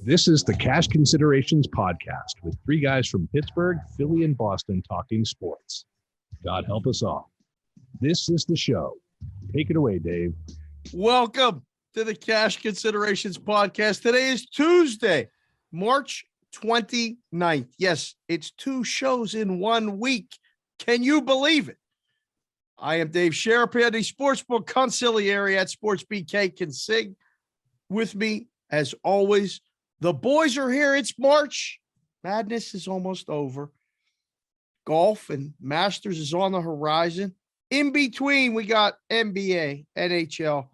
This is the Cash Considerations podcast with three guys from Pittsburgh, Philly, and Boston talking sports. God help us all. This is the show. Take it away, Dave. Welcome to the Cash Considerations podcast. Today is Tuesday, March 29th. Yes, it's two shows in 1 week. Can you believe it? I am Dave Sharapan, the Sportsbook Consigliere at SportsBK Consig. With me, as always, the boys are here. It's March. Madness is almost over. Golf and Masters is on the horizon. In between, we got NBA, NHL,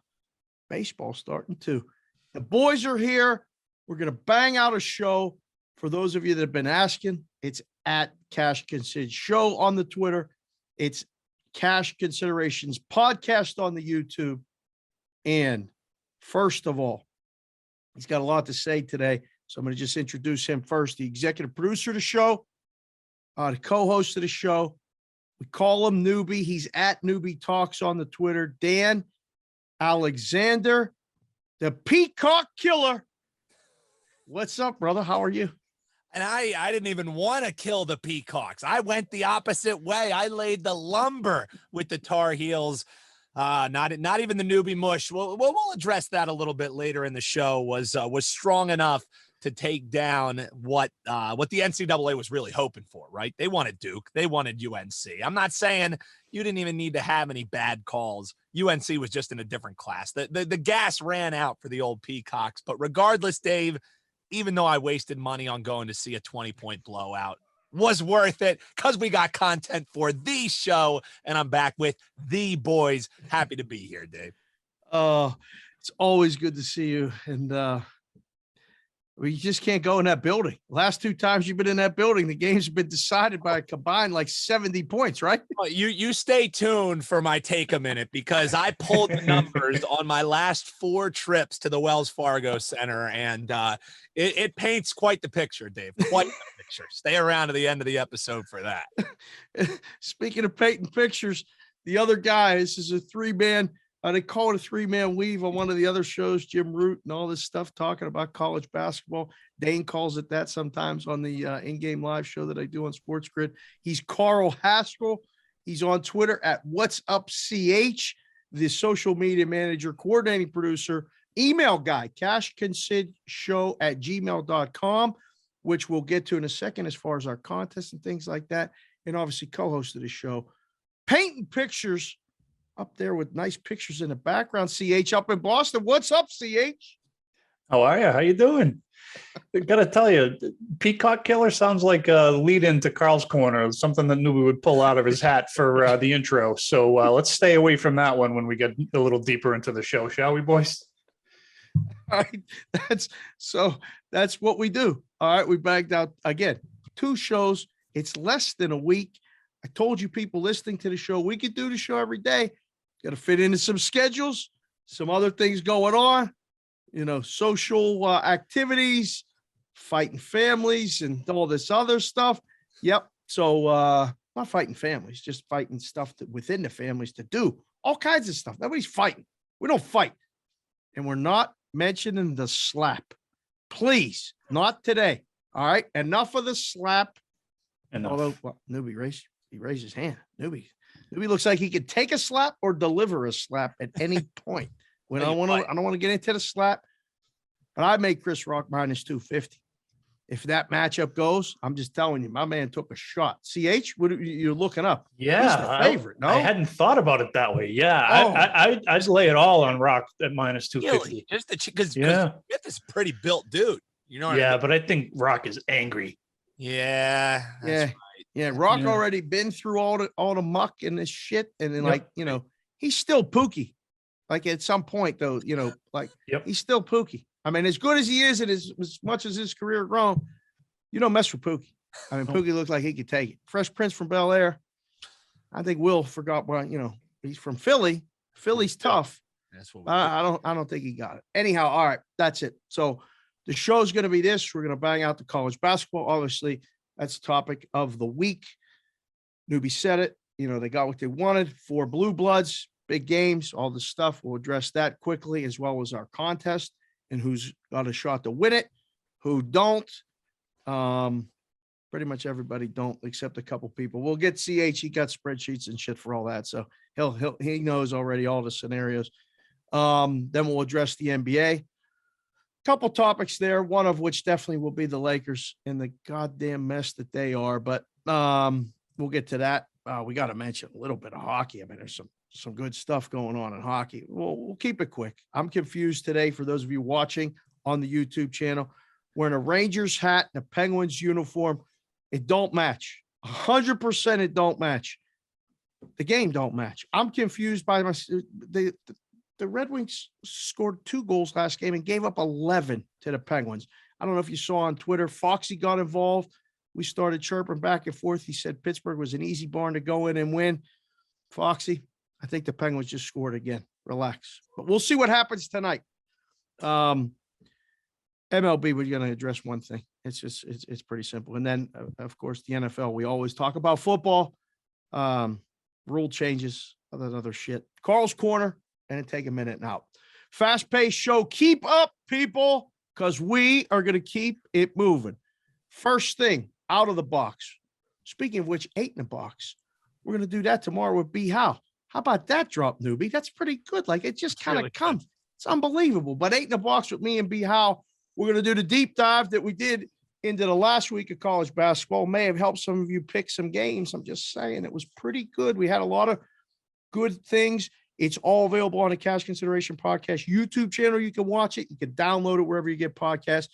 baseball starting too. The boys are here. We're going to bang out a show. For those of you that have been asking, it's at Cash Consid Show on the Twitter. It's Cash Considerations podcast on the YouTube. And first of all, he's got a lot to say today, so I'm going to just introduce him first. The executive producer of the show, the co-host of the show. We call him Neuby. He's at Neuby Talks on the Twitter. Dan Alexander, the Peacock Killer. What's up, brother? How are you? And I didn't even want to kill the Peacocks. I went the opposite way. I laid the lumber with the Tar Heels. Not even the Neuby mush. We'll address that a little bit later in the show. Was strong enough to take down what the NCAA was really hoping for, right? They wanted Duke. They wanted UNC. I'm not saying you didn't even need to have any bad calls. UNC was just in a different class. The gas ran out for the old Peacocks. But regardless, Dave, even though I wasted money on going to see a 20-point blowout, was worth it because we got content for the show, and I'm back with the boys. Happy to be here, Dave. It's always good to see you, and we just can't go in that building. Last two times you've been in that building, the games have been decided by a combined like 70 points, right? Well, you stay tuned for my take a minute, because I pulled the numbers on my last 4 trips to the Wells Fargo Center, and it paints quite the picture, Dave. Quite the picture. Stay around to the end of the episode for that. Speaking of painting pictures, the other guy, this is a 3-man. They call it a 3-man weave on one of the other shows, Jim Root and all this stuff, talking about college basketball. Dane calls it that sometimes on the in-game live show that I do on Sports Grid. He's Carl Hascall. He's on Twitter at What's Up CH, the social media manager, coordinating producer, email guy, cashconsidshow@gmail.com, which we'll get to in a second as far as our contests and things like that. And obviously co-host of the show. Painting pictures up there with nice pictures in the background. CH up in Boston. What's up, CH? How are you? How you doing? I gotta tell you, Peacock Killer sounds like a lead into Carl's Corner, something that Neuby would pull out of his hat for the intro. So let's stay away from that one when we get a little deeper into the show, shall we, boys? All right. That's what we do. All right. We bagged out again, 2 shows. It's less than a week. I told you people listening to the show, we could do the show every day. Got to fit into some schedules, some other things going on, social activities, fighting families and all this other stuff. Yep. So not fighting families, just fighting stuff within the families to do all kinds of stuff. Nobody's fighting. We don't fight. And we're not mentioning the slap. Please, not today. All right. Enough of the slap. Enough. Although, Neuby raised his hand. Neuby looks like he could take a slap or deliver a slap at any point. I don't want to get into the slap, but I made Chris Rock minus 250. If that matchup goes, I'm just telling you, my man took a shot. CH, what are you looking up? Yeah, he's the favorite. No, I hadn't thought about it that way. Yeah, I just lay it all on Rock at minus 250. Just because Smith is pretty built dude. You know what I mean? But I think Rock is angry. Yeah. Right. Yeah, Rock already been through all the muck and this shit, and then he's still Pookie. Like at some point though, he's still Pookie. I mean, as good as he is, and as much as his career grown, you don't mess with Pookie. I mean, Pookie looked like he could take it. Fresh Prince from Bel Air. I think Will forgot he's from Philly. Philly's tough. That's what I don't think he got it. Anyhow, all right, that's it. So the show's going to be this. We're going to bang out the college basketball. Obviously, that's the topic of the week. Neuby said it. They got what they wanted. 4 blue bloods, big games, all the stuff. We'll address that quickly, as well as our contest and who's got a shot to win it, who don't. Pretty much everybody don't, except a couple people. We'll get CH. He got spreadsheets and shit for all that, so he knows already all the scenarios. Then we'll address the NBA. Couple topics there, one of which definitely will be the Lakers and the goddamn mess that they are. But we'll get to that. We got to mention a little bit of hockey. I mean, there's some good stuff going on in hockey. We'll keep it quick. I'm confused today for those of you watching on the YouTube channel. Wearing a Rangers hat and a Penguins uniform. It don't match. 100% it don't match. The game don't match. I'm confused by the Red Wings scored 2 goals last game and gave up 11 to the Penguins. I don't know if you saw on Twitter, Foxy got involved. We started chirping back and forth. He said Pittsburgh was an easy barn to go in and win. Foxy, I think the Penguins just scored again. Relax. But we'll see what happens tonight. MLB, we're going to address one thing. It's pretty simple. And then, of course, the NFL. We always talk about football, rule changes, other shit. Carl's Corner, and then take a minute now. Fast-paced show. Keep up, people, because we are going to keep it moving. First thing, out of the box. Speaking of which, 8 in the box. We're going to do that tomorrow with B. How about that drop, Neuby? That's pretty good. Like, it just kind of comes. It's unbelievable. But 8 in the box with me and B. How. We're going to do the deep dive that we did into the last week of college basketball. May have helped some of you pick some games. I'm just saying it was pretty good. We had a lot of good things. It's all available on the Cash Consideration Podcast YouTube channel. You can watch it. You can download it wherever you get podcasts.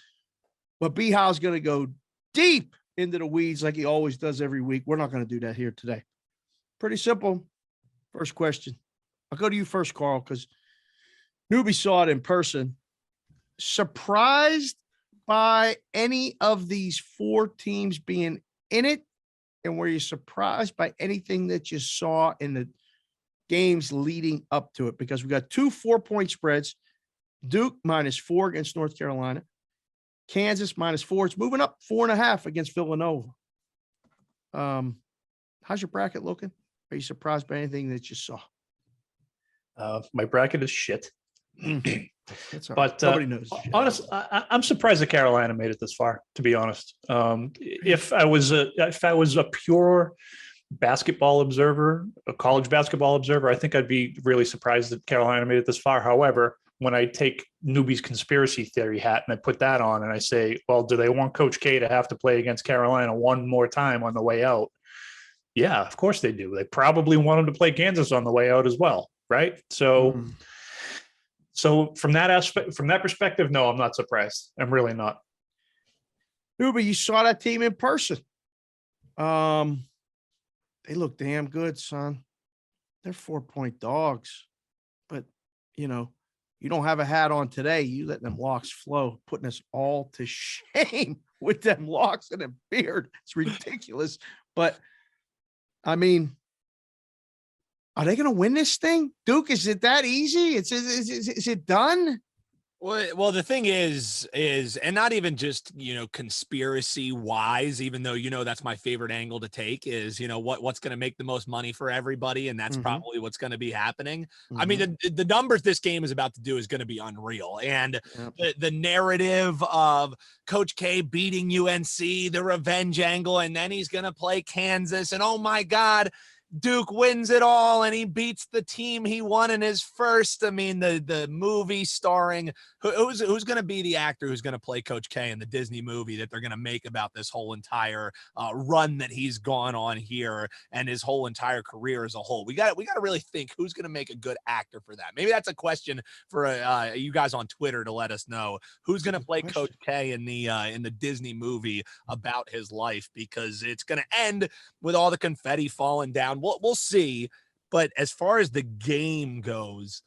But B. How's going to go deep into the weeds like he always does every week. We're not going to do that here today. Pretty simple. First question. I'll go to you first, Carl, because Neuby saw it in person. Surprised by any of these 4 teams being in it? And were you surprised by anything that you saw in the games leading up to it? Because we got 2 4-point spreads. Duke -4 against North Carolina. Kansas -4. It's moving up 4.5 against Villanova. How's your bracket looking? Are you surprised by anything that you saw? My bracket is shit. That's all but right. Nobody knows. Honestly, I'm surprised that Carolina made it this far, to be honest. If I was a pure basketball observer, a college basketball observer, I think I'd be really surprised that Carolina made it this far. However, when I take Newby's conspiracy theory hat and I put that on and I say, well, do they want Coach K to have to play against Carolina one more time on the way out? Yeah, of course they do. They probably want him to play Kansas on the way out as well, right? So, So from that aspect, from that perspective, no, I'm not surprised. I'm really not. Neuby, you saw that team in person. They look damn good, son. They're 4-point dogs. But, you don't have a hat on today. You let them locks flow, putting us all to shame with them locks and a beard. It's ridiculous. But, I mean, are they going to win this thing? Duke, is it that easy? Is it done? Well, the thing is, and not even just, conspiracy wise, even though, that's my favorite angle to take is, what's going to make the most money for everybody. And that's probably what's going to be happening. I mean, the numbers this game is about to do is going to be unreal. And the narrative of Coach K beating UNC, the revenge angle, and then he's going to play Kansas. And oh my God, Duke wins it all and he beats the team he won in his first. I mean, the movie starring who's going to be the actor who's going to play Coach K in the Disney movie that they're going to make about this whole entire run that he's gone on here and his whole entire career as a whole. We got to really think who's going to make a good actor for that. Maybe that's a question for you guys on Twitter to let us know who's going to play Coach K in the Disney movie about his life, because it's going to end with all the confetti falling down. We'll see. But as far as the game goes,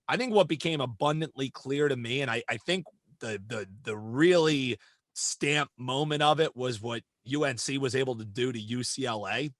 I think what became abundantly clear to me, and I think the really stamp moment of it was what UNC was able to do to UCLA.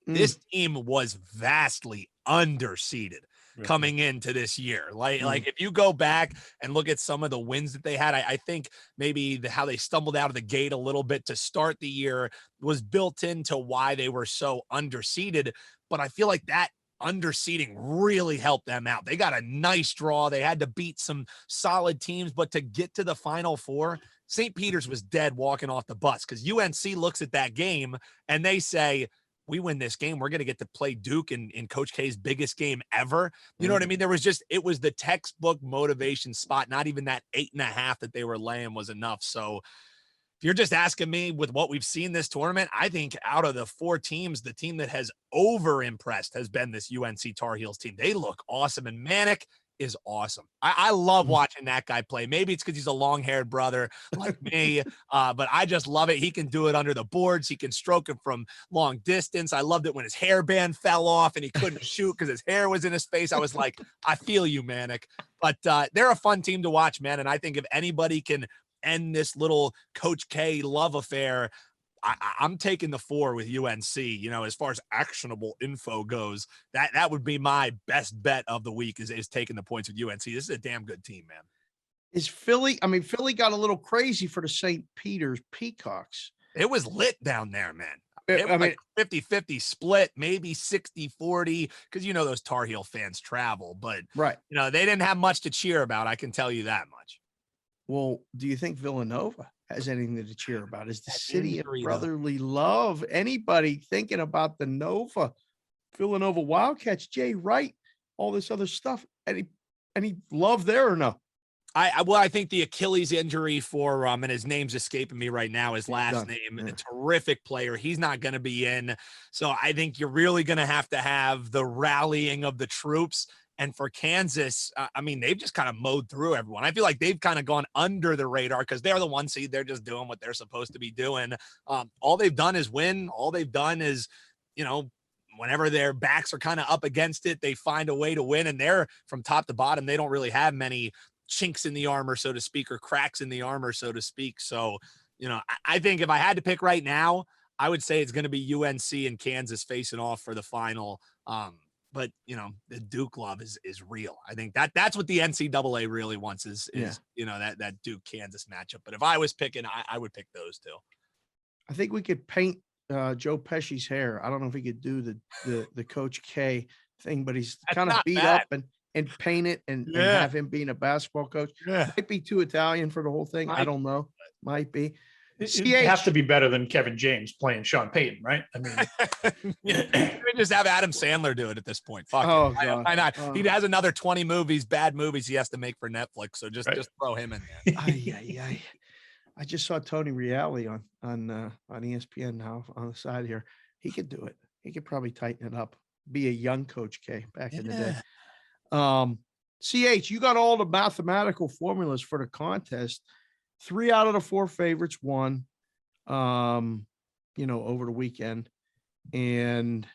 This team was vastly underseeded coming into this year. Like if you go back and look at some of the wins that they had, I think maybe how they stumbled out of the gate a little bit to start the year was built into why they were so underseeded. But I feel like that underseeding really helped them out. They got a nice draw. They had to beat some solid teams, but to get to the Final Four, St. Peter's was dead walking off the bus because UNC looks at that game and they say, we win this game, we're going to get to play Duke in Coach K's biggest game ever. You know what I mean? It was the textbook motivation spot. Not even that 8.5 that they were laying was enough. So if you're just asking me with what we've seen this tournament, I think out of the 4 teams, the team that has over impressed has been this UNC Tar Heels team. They look awesome, and Manic is awesome. I love watching that guy play. Maybe it's because he's a long-haired brother like me, but I just love it. He can do it under the boards. He can stroke it from long distance. I loved it when his hairband fell off and he couldn't shoot because his hair was in his face. I was like, I feel you, Manic. But they're a fun team to watch, man. And I think if anybody can end this little Coach K love affair, I'm taking the 4 with UNC. You know, as far as actionable info goes, that would be my best bet of the week is taking the points with UNC. This is a damn good team, man. Is Philly? I mean, Philly got a little crazy for the St. Peter's Peacocks. It was lit down there, man. It was like 50-50 split, maybe 60-40, because you know those Tar Heel fans travel, but right, you know, they didn't have much to cheer about. I can tell you that much. Well, do you think Villanova has anything to cheer about? Is the city of brotherly love? Anybody thinking about the Villanova Wildcats, Jay Wright, all this other stuff? Any love there or no? I think the Achilles injury for and his name's escaping me right now, his last name, a terrific player. He's not going to be in. So I think you're really going to have the rallying of the troops. And for Kansas, I mean, they've just kind of mowed through everyone. I feel like they've kind of gone under the radar because they're the 1 seed. They're just doing what they're supposed to be doing. All they've done is win. All they've done is, you know, whenever their backs are kind of up against it, they find a way to win. And they're from top to bottom. They don't really have many chinks in the armor, so to speak, or cracks in the armor, so to speak. So, you know, I think if I had to pick right now, I would say it's going to be UNC and Kansas facing off for the final. But you know, the Duke love is real. I think that's what the NCAA really wants is you know, that Duke Kansas matchup. But if I was picking, I would pick those 2. I think we could paint Joe Pesci's hair. I don't know if he could do the Coach K thing, but he's kind of beat up and paint it and have him being a basketball coach. Might be too Italian for the whole thing. I don't know. Might be. It'd have to be better than Kevin James playing Sean Payton, right? I mean, you just have Adam Sandler do it at this point. Fuck it. God. Why not? He has another 20 bad movies he has to make for Netflix. So just throw him in there. I just saw Tony Reale on ESPN now on the side here. He could do it. He could probably tighten it up. Be a young Coach K back in the day. CH, you got all the mathematical formulas for the contest. 3 out of the 4 favorites won, you know, over the weekend. And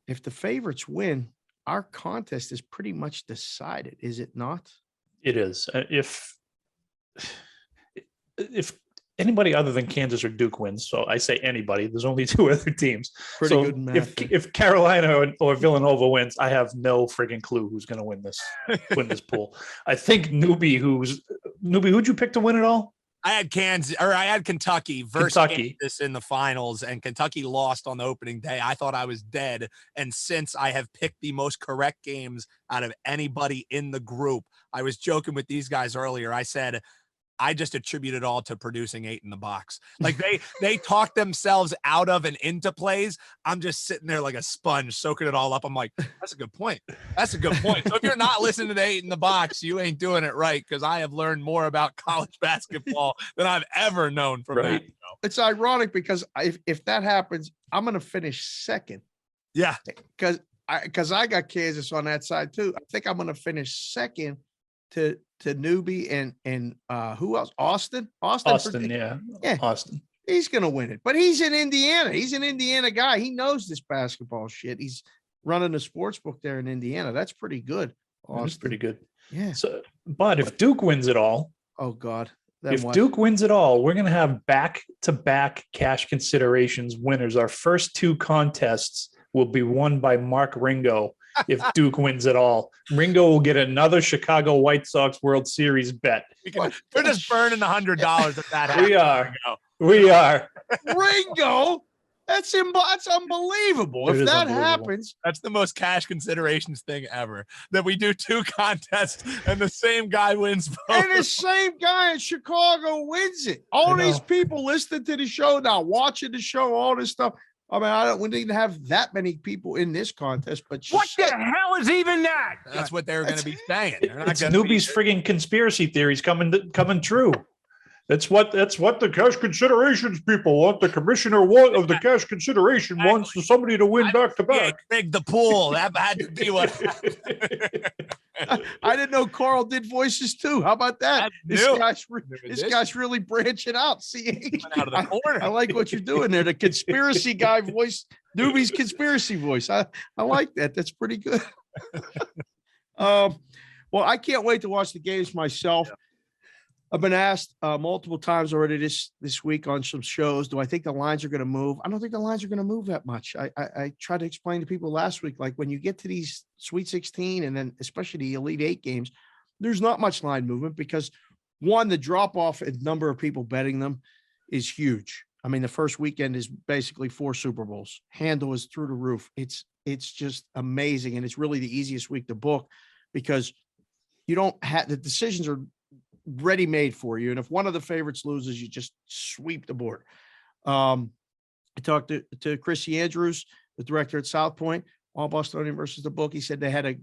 if the favorites win, our contest is pretty much decided, is it not? It is. If anybody other than Kansas or Duke wins, so I say anybody, there's only 2 other teams. Pretty good math. If Carolina or Villanova wins, I have no friggin' clue who's going to win this pool. I think Neuby, who'd you pick to win it all? I had Kentucky versus Kansas in the finals, and Kentucky lost on the opening day. I thought I was dead. And since I have picked the most correct games out of anybody in the group, I was joking with these guys earlier. I said, I just attribute it all to producing 8 in the box. Like they talk themselves out of and into plays. I'm just sitting there like a sponge, soaking it all up. I'm like, that's a good point. That's a good point. So if you're not listening to the 8 in the box, you ain't doing it right, because I have learned more about college basketball than I've ever known from that. It's ironic because if that happens, I'm going to finish second. Yeah. Because I got Kansas on that side too. I think I'm going to finish second to Neuby and who else? Austin. Yeah. Austin. He's gonna win it, but he's in Indiana. He's an Indiana guy. He knows this basketball shit. He's running a sports book there in Indiana. That's pretty good. That's pretty good. Yeah. So, but if Duke wins it all, oh God. Duke wins it all, we're gonna have back-to-back cash considerations winners. Our first 2 contests will be won by Mark Ringo. If Duke wins it all, Ringo will get another Chicago White Sox World Series bet. We're just burning $100 if that happens. We are. Ringo. That's unbelievable. It If is that unbelievable. happens, That's the most cash considerations thing ever. That we do 2 contests and the same guy wins both. and the same guy in Chicago wins it. All I these know. people listening to the show now, watching the show, all this stuff. I mean, we didn't have that many people in this contest, but What the hell is even that? That's what they were going to be saying. They're not It's gonna be- Newby's frigging conspiracy theories coming true. That's what the cash considerations people want. The commissioner of the cash consideration wants somebody to win back to back. Rig the pool. That had to be what happened. I didn't know Carl did voices too. How about that? That's new. This guy's really branching out. See, Out of the corner. I like what you're doing there. The conspiracy guy voice, Newby's conspiracy voice. I like that. That's pretty good. Well, I can't wait to watch the games myself. I've been asked multiple times already this week on some shows, do I think the lines are going to move? I don't think the lines are going to move that much. I tried to explain to people last week, like when you get to these Sweet 16 and then especially the Elite 8 games, there's not much line movement because one, the drop off in number of people betting them is huge. I mean, the first weekend is basically 4 Super Bowls. Handle is through the roof. It's just amazing. And it's really the easiest week to book because you don't have the decisions are ready-made for you. And if one of the favorites loses, you just sweep the board. I talked to Chrissy Andrews, the director at South Point, all Bostonian versus the book. He said they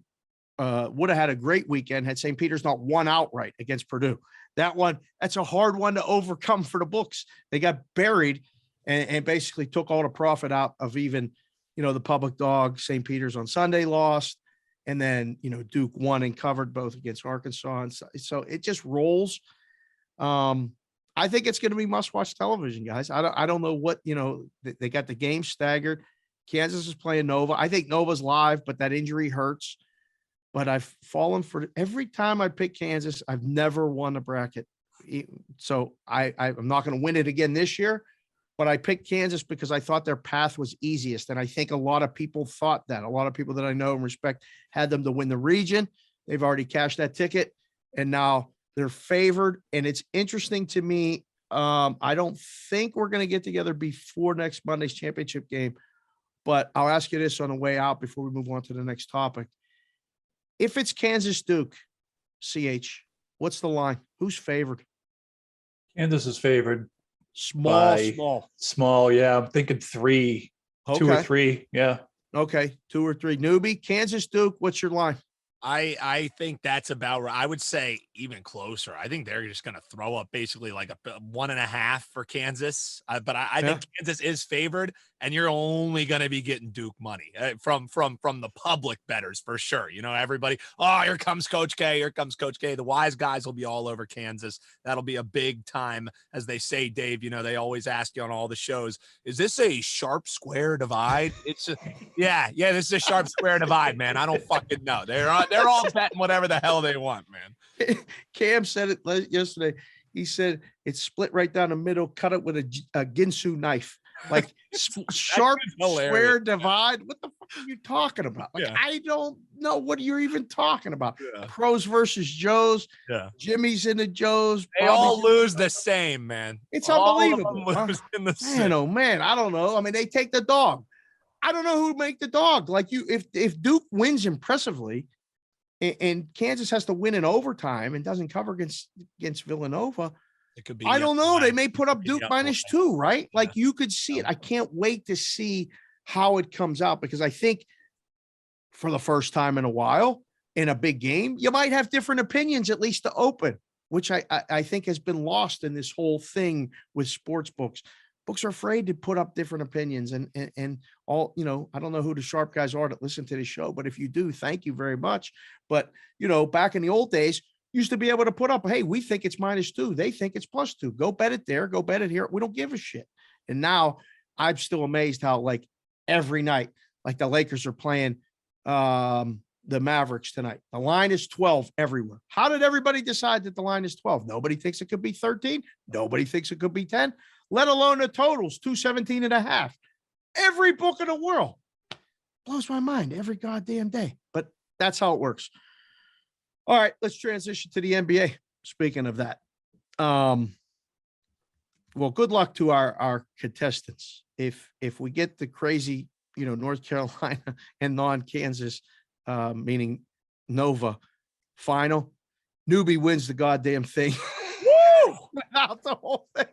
would have had a great weekend had St. Peter's not won outright against Purdue. That's a hard one to overcome for the books. They got buried and basically took all the profit out of even, the public dog. St. Peter's on Sunday lost. And then, Duke won and covered both against Arkansas. And so it just rolls. I think it's going to be must-watch television, guys. I don't know what, they got the game staggered. Kansas is playing Nova. I think Nova's live, but that injury hurts. But I've fallen for every time I pick Kansas, I've never won a bracket. So I'm not going to win it again this year. But I picked Kansas because I thought their path was easiest. And I think a lot of people thought that. A lot of people that I know and respect had them to win the region. They've already cashed that ticket. And now they're favored. And it's interesting to me. I don't think we're going to get together before next Monday's championship game. But I'll ask you this on the way out before we move on to the next topic. If it's Kansas Duke, CH, what's the line? Who's favored? Kansas is favored. Small. Yeah, I'm thinking 3, Okay. 2 or 3. Yeah. Okay. 2 or 3. Newbie, Kansas Duke. What's your line? I think that's about right. I would say even closer. I think they're just going to throw up basically like a 1.5 for Kansas. But I think Kansas is favored, and you're only going to be getting Duke money from the public bettors for sure. Everybody, oh, here comes Coach K. Here comes Coach K. The wise guys will be all over Kansas. That'll be a big time, as they say, Dave. They always ask you on all the shows, is this a sharp square divide? It's yeah, this is a sharp square divide, man. I don't fucking know. They're all betting whatever the hell they want, man. Cam said it yesterday. He said it's split right down the middle, cut it with a Ginsu knife, like sharp square divide. What the fuck are you talking about? I don't know what you're even talking about. Yeah. Pros versus Joes. Yeah. Jimmy's in the Joes. They all lose the same, man. It's all unbelievable. Lose in the same. Oh man, I don't know. I mean, they take the dog. I don't know who make the dog. Like if Duke wins impressively, and Kansas has to win in overtime and doesn't cover against Villanova, it could be. I don't know. They may put up Duke -2, right? Like you could see it. I can't wait to see how it comes out because I think for the first time in a while in a big game, you might have different opinions, at least to open, which I think has been lost in this whole thing with sports books. Books are afraid to put up different opinions and all, I don't know who the sharp guys are that listen to the show, but if you do, thank you very much. But, back in the old days, used to be able to put up, hey, we think it's -2. They think it's +2. Go bet it there. Go bet it here. We don't give a shit. And now I'm still amazed how like every night, like the Lakers are playing the Mavericks tonight. The line is 12 everywhere. How did everybody decide that the line is 12? Nobody thinks it could be 13. Nobody thinks it could be 10. Let alone the totals, 217.5. Every book in the world blows my mind every goddamn day, but that's how it works. All right, let's transition to the NBA. Speaking of that, Well, good luck to our contestants. If we get the crazy, North Carolina and non-Kansas, meaning Nova final, Neuby wins the goddamn thing. Woo! Without the whole thing.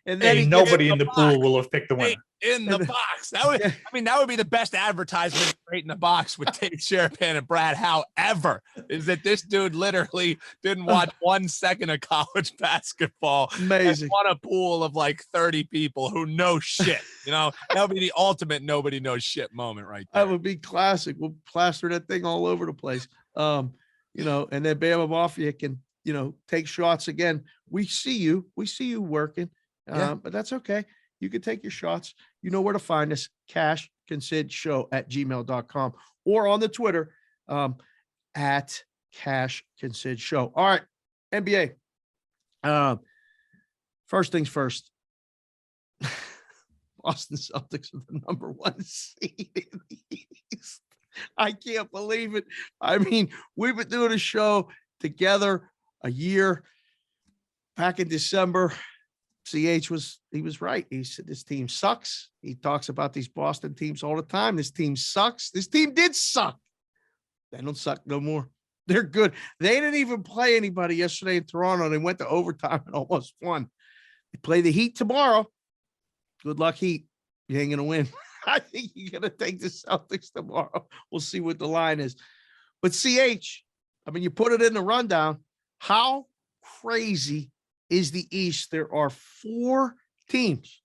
And then nobody in the pool will have picked the winner. In the box. That would be the best advertisement right in the box with Tate Sharapan and Brad Howe ever, is that this dude literally didn't watch 1 second of college basketball. Amazing. Won a pool of like 30 people who know shit. That would be the ultimate nobody knows shit moment right there. That would be classic. We'll plaster that thing all over the place. And then Bama Mafia can, take shots again. We see you working, but that's okay. You can take your shots. You know where to find us, cashconsidshow@gmail.com or on the Twitter, at cashconsidshow. All right, NBA. First things first. Boston Celtics are the #1 seed in the East. I can't believe it. I mean, we've been doing a show together a year. Back in December, CH was right. He said this team sucks. He talks about these Boston teams all the time. This team sucks. This team did suck. They don't suck no more. They're good. They didn't even play anybody yesterday in Toronto. They went to overtime and almost won. They play the Heat tomorrow. Good luck, Heat. You ain't gonna win. I think you're gonna take the Celtics tomorrow. We'll see what the line is. But CH, you put it in the rundown. How crazy is the East? There are 4 teams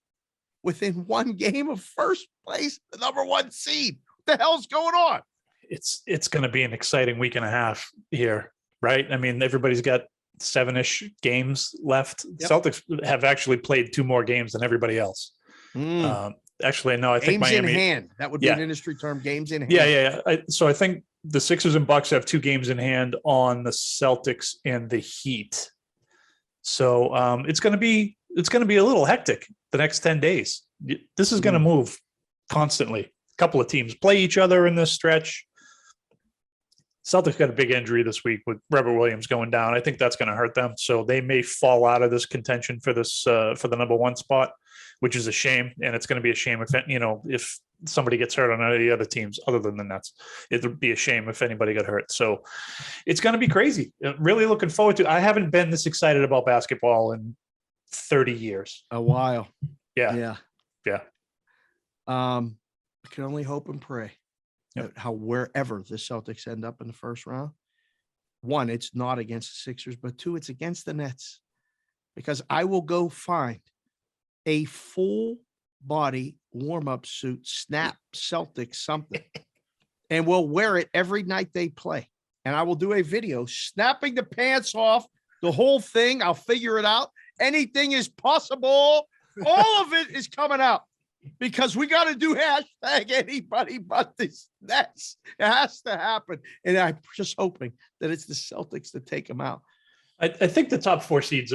within 1 game of first place, the #1 seed. What the hell's going on? It's going to be an exciting week and a half here, right? Everybody's got 7-ish games left. Yep. Celtics have actually played 2 more games than everybody else. Actually, no, I think games Miami, in hand. That would be an industry term. Games in hand. Yeah. So I think the Sixers and Bucks have 2 games in hand on the Celtics and the Heat. So it's going to be a little hectic the next 10 days. This is going to move constantly. A couple of teams play each other in this stretch. Celtics got a big injury this week with Robert Williams going down. I think that's going to hurt them. So they may fall out of this contention for this for the #1 spot, which is a shame. And it's going to be a shame if somebody gets hurt on any of the other teams other than the Nets. It would be a shame if anybody got hurt. So it's going to be crazy. Really looking forward to it. I haven't been this excited about basketball in 30 years. A while. Yeah. I can only hope and pray that how wherever the Celtics end up in the first round, 1, it's not against the Sixers, but 2, it's against the Nets, because I will go find a full body warm-up suit, snap Celtics something, and we'll wear it every night they play. And I will do a video snapping the pants off, the whole thing. I'll figure it out. Anything is possible. All of it is coming out, because we got to do #anybody-but-this Nets. It has to happen. And I'm just hoping that it's the Celtics that take them out. I think the top 4 seeds,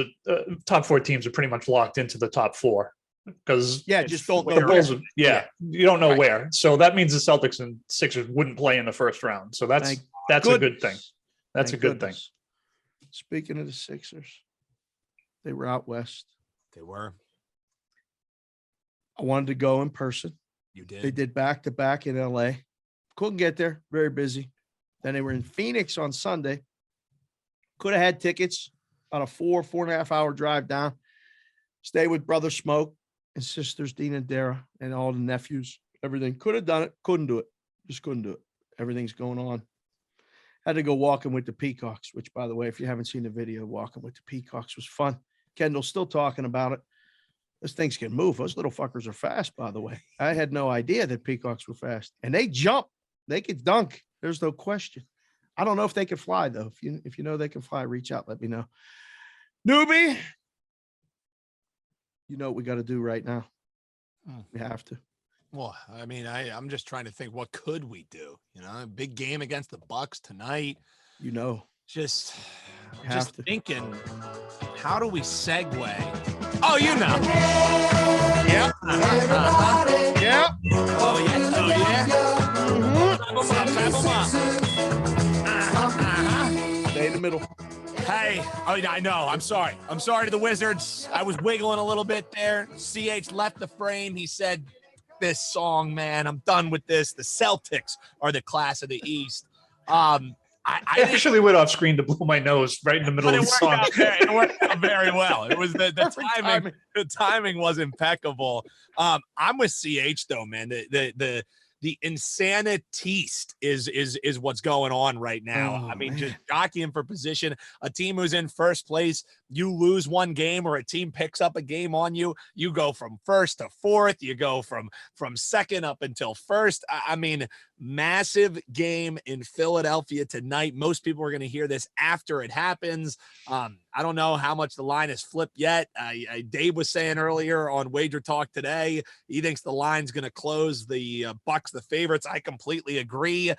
top 4 teams are pretty much locked into the top 4. Because just don't know the Bulls. where. You don't know where. So that means the Celtics and Sixers wouldn't play in the first round. So that's a good thing. That's a good thing. Speaking of the Sixers, they were out west. They were. I wanted to go in person. You did. They did back-to-back in LA. Couldn't get there. Very busy. Then they were in Phoenix on Sunday. Could have had tickets. About a 4.5 hour drive down. Stay with Brother Smoke and sisters Dina and Dara and all the nephews. Everything. Could have done it. Couldn't do it. Just couldn't do it. Everything's going on. Had to go walking with the Peacocks, which, by the way, if you haven't seen the video, walking with the Peacocks was fun. Kendall's still talking about it. Those things can move. Those little fuckers are fast, by the way. I had no idea that Peacocks were fast. And they jump. They could dunk. There's no question. I don't know if they can fly, though. If you know they can fly, reach out. Let me know. Neuby, you know what we got to do right now. We have to. Well, I'm just trying to think, what could we do? A big game against the Bucks tonight. Just thinking, how do we segue? Oh, Yeah. Yeah. Oh, yeah. Clap 'em up. Stay in the middle. Hey, I know. I'm sorry. I'm sorry to the Wizards. I was wiggling a little bit there. CH left the frame. He said, this song, man, I'm done with this. The Celtics are the class of the East. I actually went off screen to blow my nose right in the middle of the song. It worked out very well. It was the timing. The timing was impeccable. I'm with CH though, man. The Insanit-East is what's going on right now. I mean, just jockeying for position. A team who's in first place, you lose one game, or a team picks up a game on you, you go from first to fourth. You go from second up until first. I mean, massive game in Philadelphia tonight. Most people are going to hear this after it happens. I don't know how much the line has flipped yet. Dave was saying earlier on Wager Talk today, he thinks the line's going to close the Bucks the favorites. I completely agree.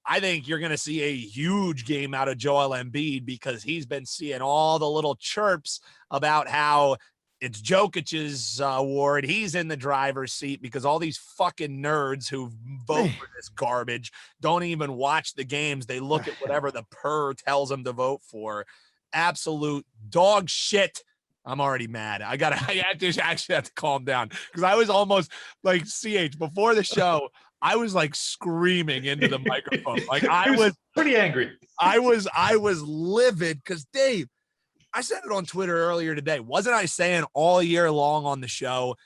I think you're going to see a huge game out of Joel Embiid because he's been seeing all the little chirps about how it's Jokic's award. He's in the driver's seat because all these fucking nerds who vote for this garbage don't even watch the games. They look at whatever the per tells them to vote for. Absolute dog shit. I'm already mad. I actually have to calm down because I was almost like CH before the show. I was like screaming into the microphone. Like I was pretty angry. I was livid because Dave, I said it on Twitter earlier today. Wasn't I saying all year long on the show,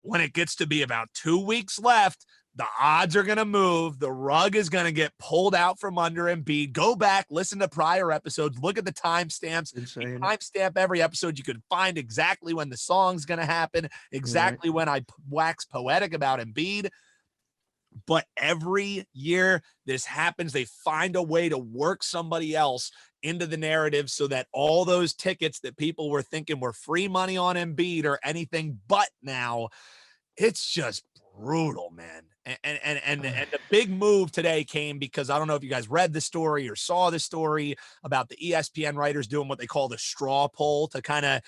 when it gets to be about 2 weeks left, the odds are going to move. The rug is going to get pulled out from under Embiid. Go back, listen to prior episodes, look at the timestamps. Timestamp every episode. You could find exactly when the song's going to happen, exactly when I wax poetic about Embiid. But every year this happens, they find a way to work somebody else into the narrative so that all those tickets that people were thinking were free money on Embiid or anything but now, it's just brutal, man. And the big move today came because I don't know if you guys read the story or saw the story about the ESPN writers doing what they call the straw poll to kind of,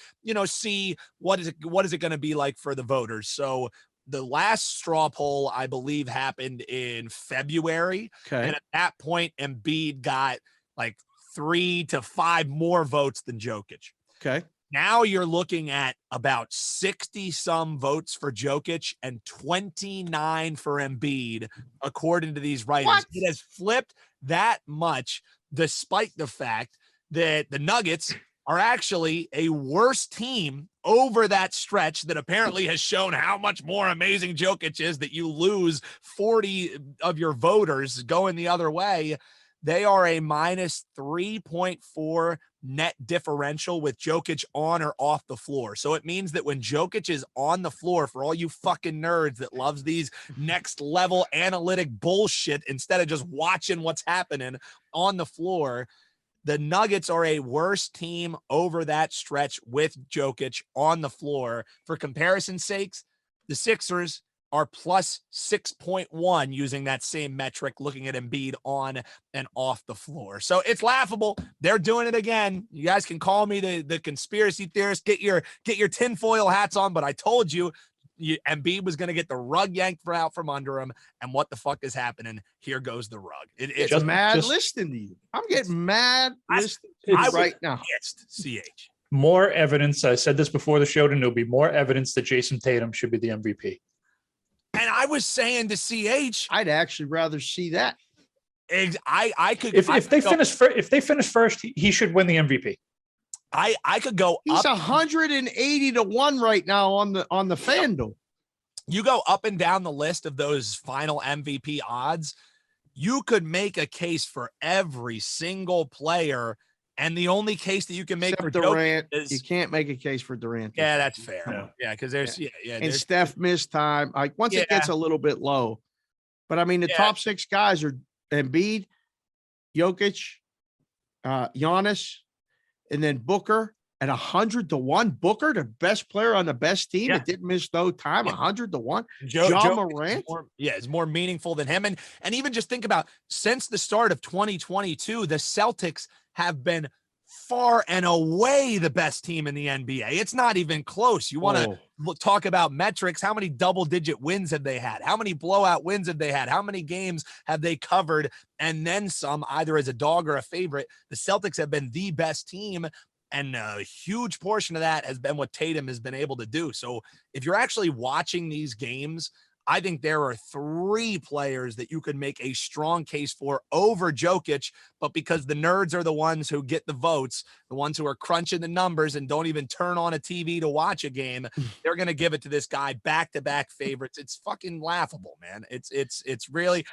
see what is it going to be like for the voters. So the last straw poll, I believe, happened in February. Okay. And at that point, Embiid got like 3 to 5 more votes than Jokic. Okay. Now you're looking at about 60 some votes for Jokic and 29 for Embiid, according to these writers. What? It has flipped that much, despite the fact that the Nuggets are actually a worse team over that stretch that apparently has shown how much more amazing Jokic is that you lose 40 of your voters going the other way. They are a minus 3.4 net differential with Jokic on or off the floor. So it means that when Jokic is on the floor, for all you fucking nerds that loves these next level analytic bullshit, instead of just watching what's happening on the floor, the Nuggets are a worse team over that stretch with Jokic on the floor. For comparison's sakes, the Sixers are plus 6.1 using that same metric, looking at Embiid on and off the floor. So it's laughable. They're doing it again. You guys can call me the conspiracy theorist. Get your tinfoil hats on, but I told you Embiid was going to get the rug yanked out from under him. And what the fuck is happening? Here goes the rug. It's just mad listening to you. I'm getting mad listening to you right now. CH. More evidence. I said this before the show to Neuby. More evidence that Jason Tatum should be the MVP. And I was saying to CH, I'd actually rather see that. I could if they finish first, he should win the MVP. I could go. He's 180 to 1 right now on the FanDuel. You go up and down the list of those final MVP odds. You could make a case for every single player. And the only case that you can make for Durant is you can't make a case for Durant. Yeah, that's fair. Yeah, because there's and Steph missed time. Like once it gets a little bit low, but I mean the top 6 guys are Embiid, Jokic, Giannis, and then Booker at 100 to 1. Booker, the best player on the best team, that didn't miss no time. 100 to 1. John Morant, is more meaningful than him. And even just think about since the start of 2022, the Celtics have been far and away the best team in the NBA. It's not even close. You want to talk about metrics. How many double-digit wins have they had? How many blowout wins have they had? How many games have they covered? And then some, either as a dog or a favorite. The Celtics have been the best team, and a huge portion of that has been what Tatum has been able to do. So if you're actually watching these games, I think there are 3 players that you could make a strong case for over Jokic, but because the nerds are the ones who get the votes, the ones who are crunching the numbers and don't even turn on a TV to watch a game, they're going to give it to this guy, back-to-back favorites. It's fucking laughable, man. It's really,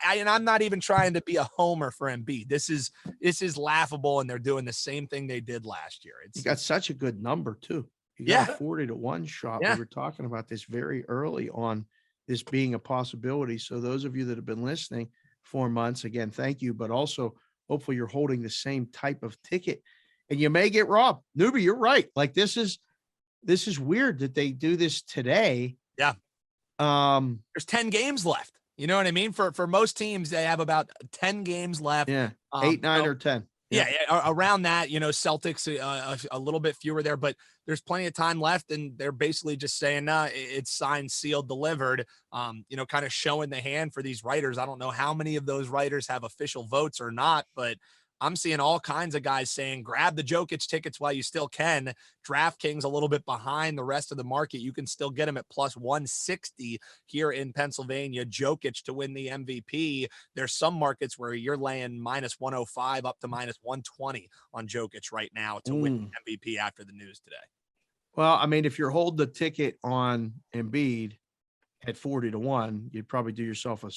and I'm not even trying to be a homer for Embiid. This is laughable, and they're doing the same thing they did last year. You got such a good number too. You got a 40-1 shot. We were talking about this very early on, this being a possibility. So those of you that have been listening 4 months, again, thank you. But also, hopefully you're holding the same type of ticket and you may get robbed. Neuby, you're right. Like this is weird that they do this today. Yeah. There's 10 games left. You know what I mean? For most teams, they have about 10 games left. Yeah. 8, 9, or 10. Yeah, around that, Celtics a little bit fewer there, but there's plenty of time left, and they're basically just saying, it's signed, sealed, delivered, kind of showing the hand for these writers. I don't know how many of those writers have official votes or not, but I'm seeing all kinds of guys saying, grab the Jokic tickets while you still can. DraftKings a little bit behind the rest of the market. You can still get them at plus 160 here in Pennsylvania. Jokic to win the MVP. There's some markets where you're laying minus 105 up to minus 120 on Jokic right now to win the MVP after the news today. Well, I mean, if you're holding the ticket on Embiid at 40-1, you'd probably do yourself a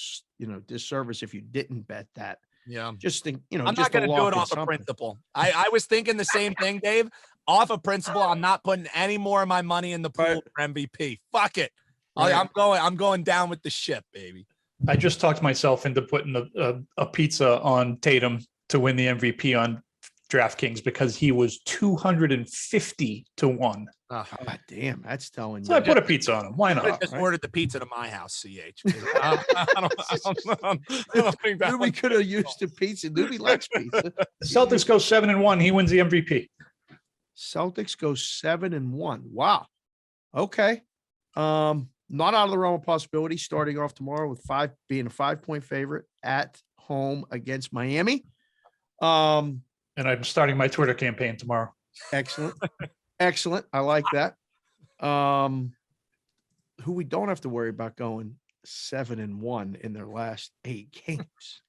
disservice if you didn't bet that. Yeah. Just think, I'm not going to do it off of principle. I was thinking the same thing, Dave. Off of principle, I'm not putting any more of my money in the pool for MVP. Fuck it. Right. I'm going down with the ship, baby. I just talked myself into putting a pizza on Tatum to win the MVP on DraftKings because he was 250-1. Oh, God damn, that's telling you. So I put a pizza on him. Why not? Just ordered the pizza to my house, CH. I don't think that Neuby could have used the pizza. Neuby likes pizza. Celtics go 7-1. He wins the MVP. Celtics go 7-1. Wow. Okay. Not out of the realm of possibility. Starting off tomorrow with being a 5-point favorite at home against Miami. And I'm starting my Twitter campaign tomorrow. Excellent. Excellent. I like that. Who we don't have to worry about going 7-1 in their last 8 games.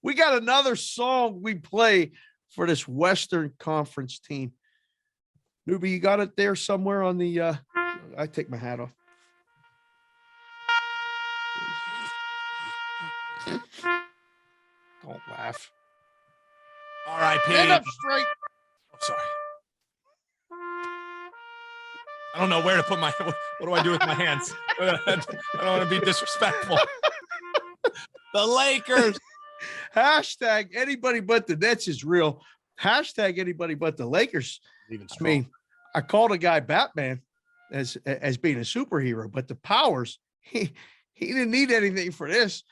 We got another song we play for this Western Conference team. Neuby, you got it there somewhere on the I take my hat off. Don't laugh. R.I.P. Stand up straight. Oh, sorry. I don't know where to put my. What do I do with my hands? I don't want to be disrespectful. The Lakers. Hashtag anybody but the Nets is real. Hashtag anybody but the Lakers. Even I mean, I called a guy Batman as being a superhero, but the Powers, he didn't need anything for this.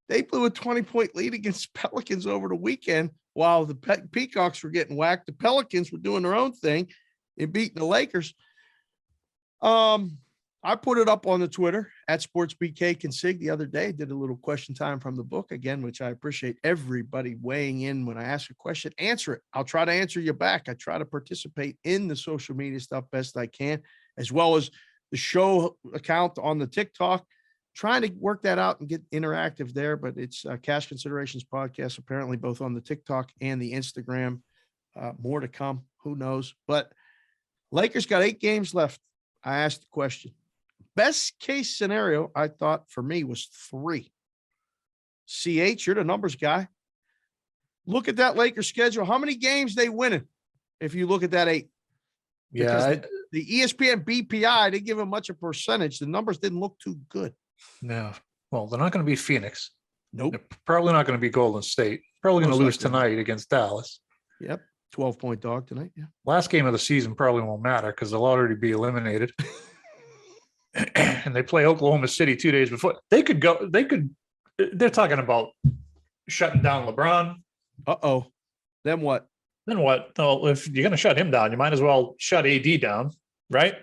They blew a 20-point lead against Pelicans over the weekend while the Peacocks were getting whacked. The Pelicans were doing their own thing and beating the Lakers. I put it up on the Twitter at Sportsbook Consigliere the other day. Did a little question time from the book again, which I appreciate everybody weighing in when I ask a question. Answer it. I'll try to answer you back. I try to participate in the social media stuff best I can, as well as the show account on the TikTok. Trying to work that out and get interactive there, but it's Cash Considerations Podcast, apparently both on the TikTok and the Instagram. More to come. Who knows? But Lakers got 8 games left. I asked the question. Best case scenario, I thought for me was 3. CH, you're the numbers guy. Look at that Lakers schedule. How many games they winning if you look at that 8? Yeah. The ESPN BPI, they give them much a percentage. The numbers didn't look too good. No. Well, they're not going to be Phoenix. Nope. They're probably not going to be Golden State. Probably going to lose tonight against Dallas. Yep. 12-point dog tonight. Yeah. Last game of the season probably won't matter because they'll already be eliminated. And they play Oklahoma City 2 days before. They're talking about shutting down LeBron. Uh-oh. Then what? Then what? Well, if you're going to shut him down, you might as well shut AD down, right?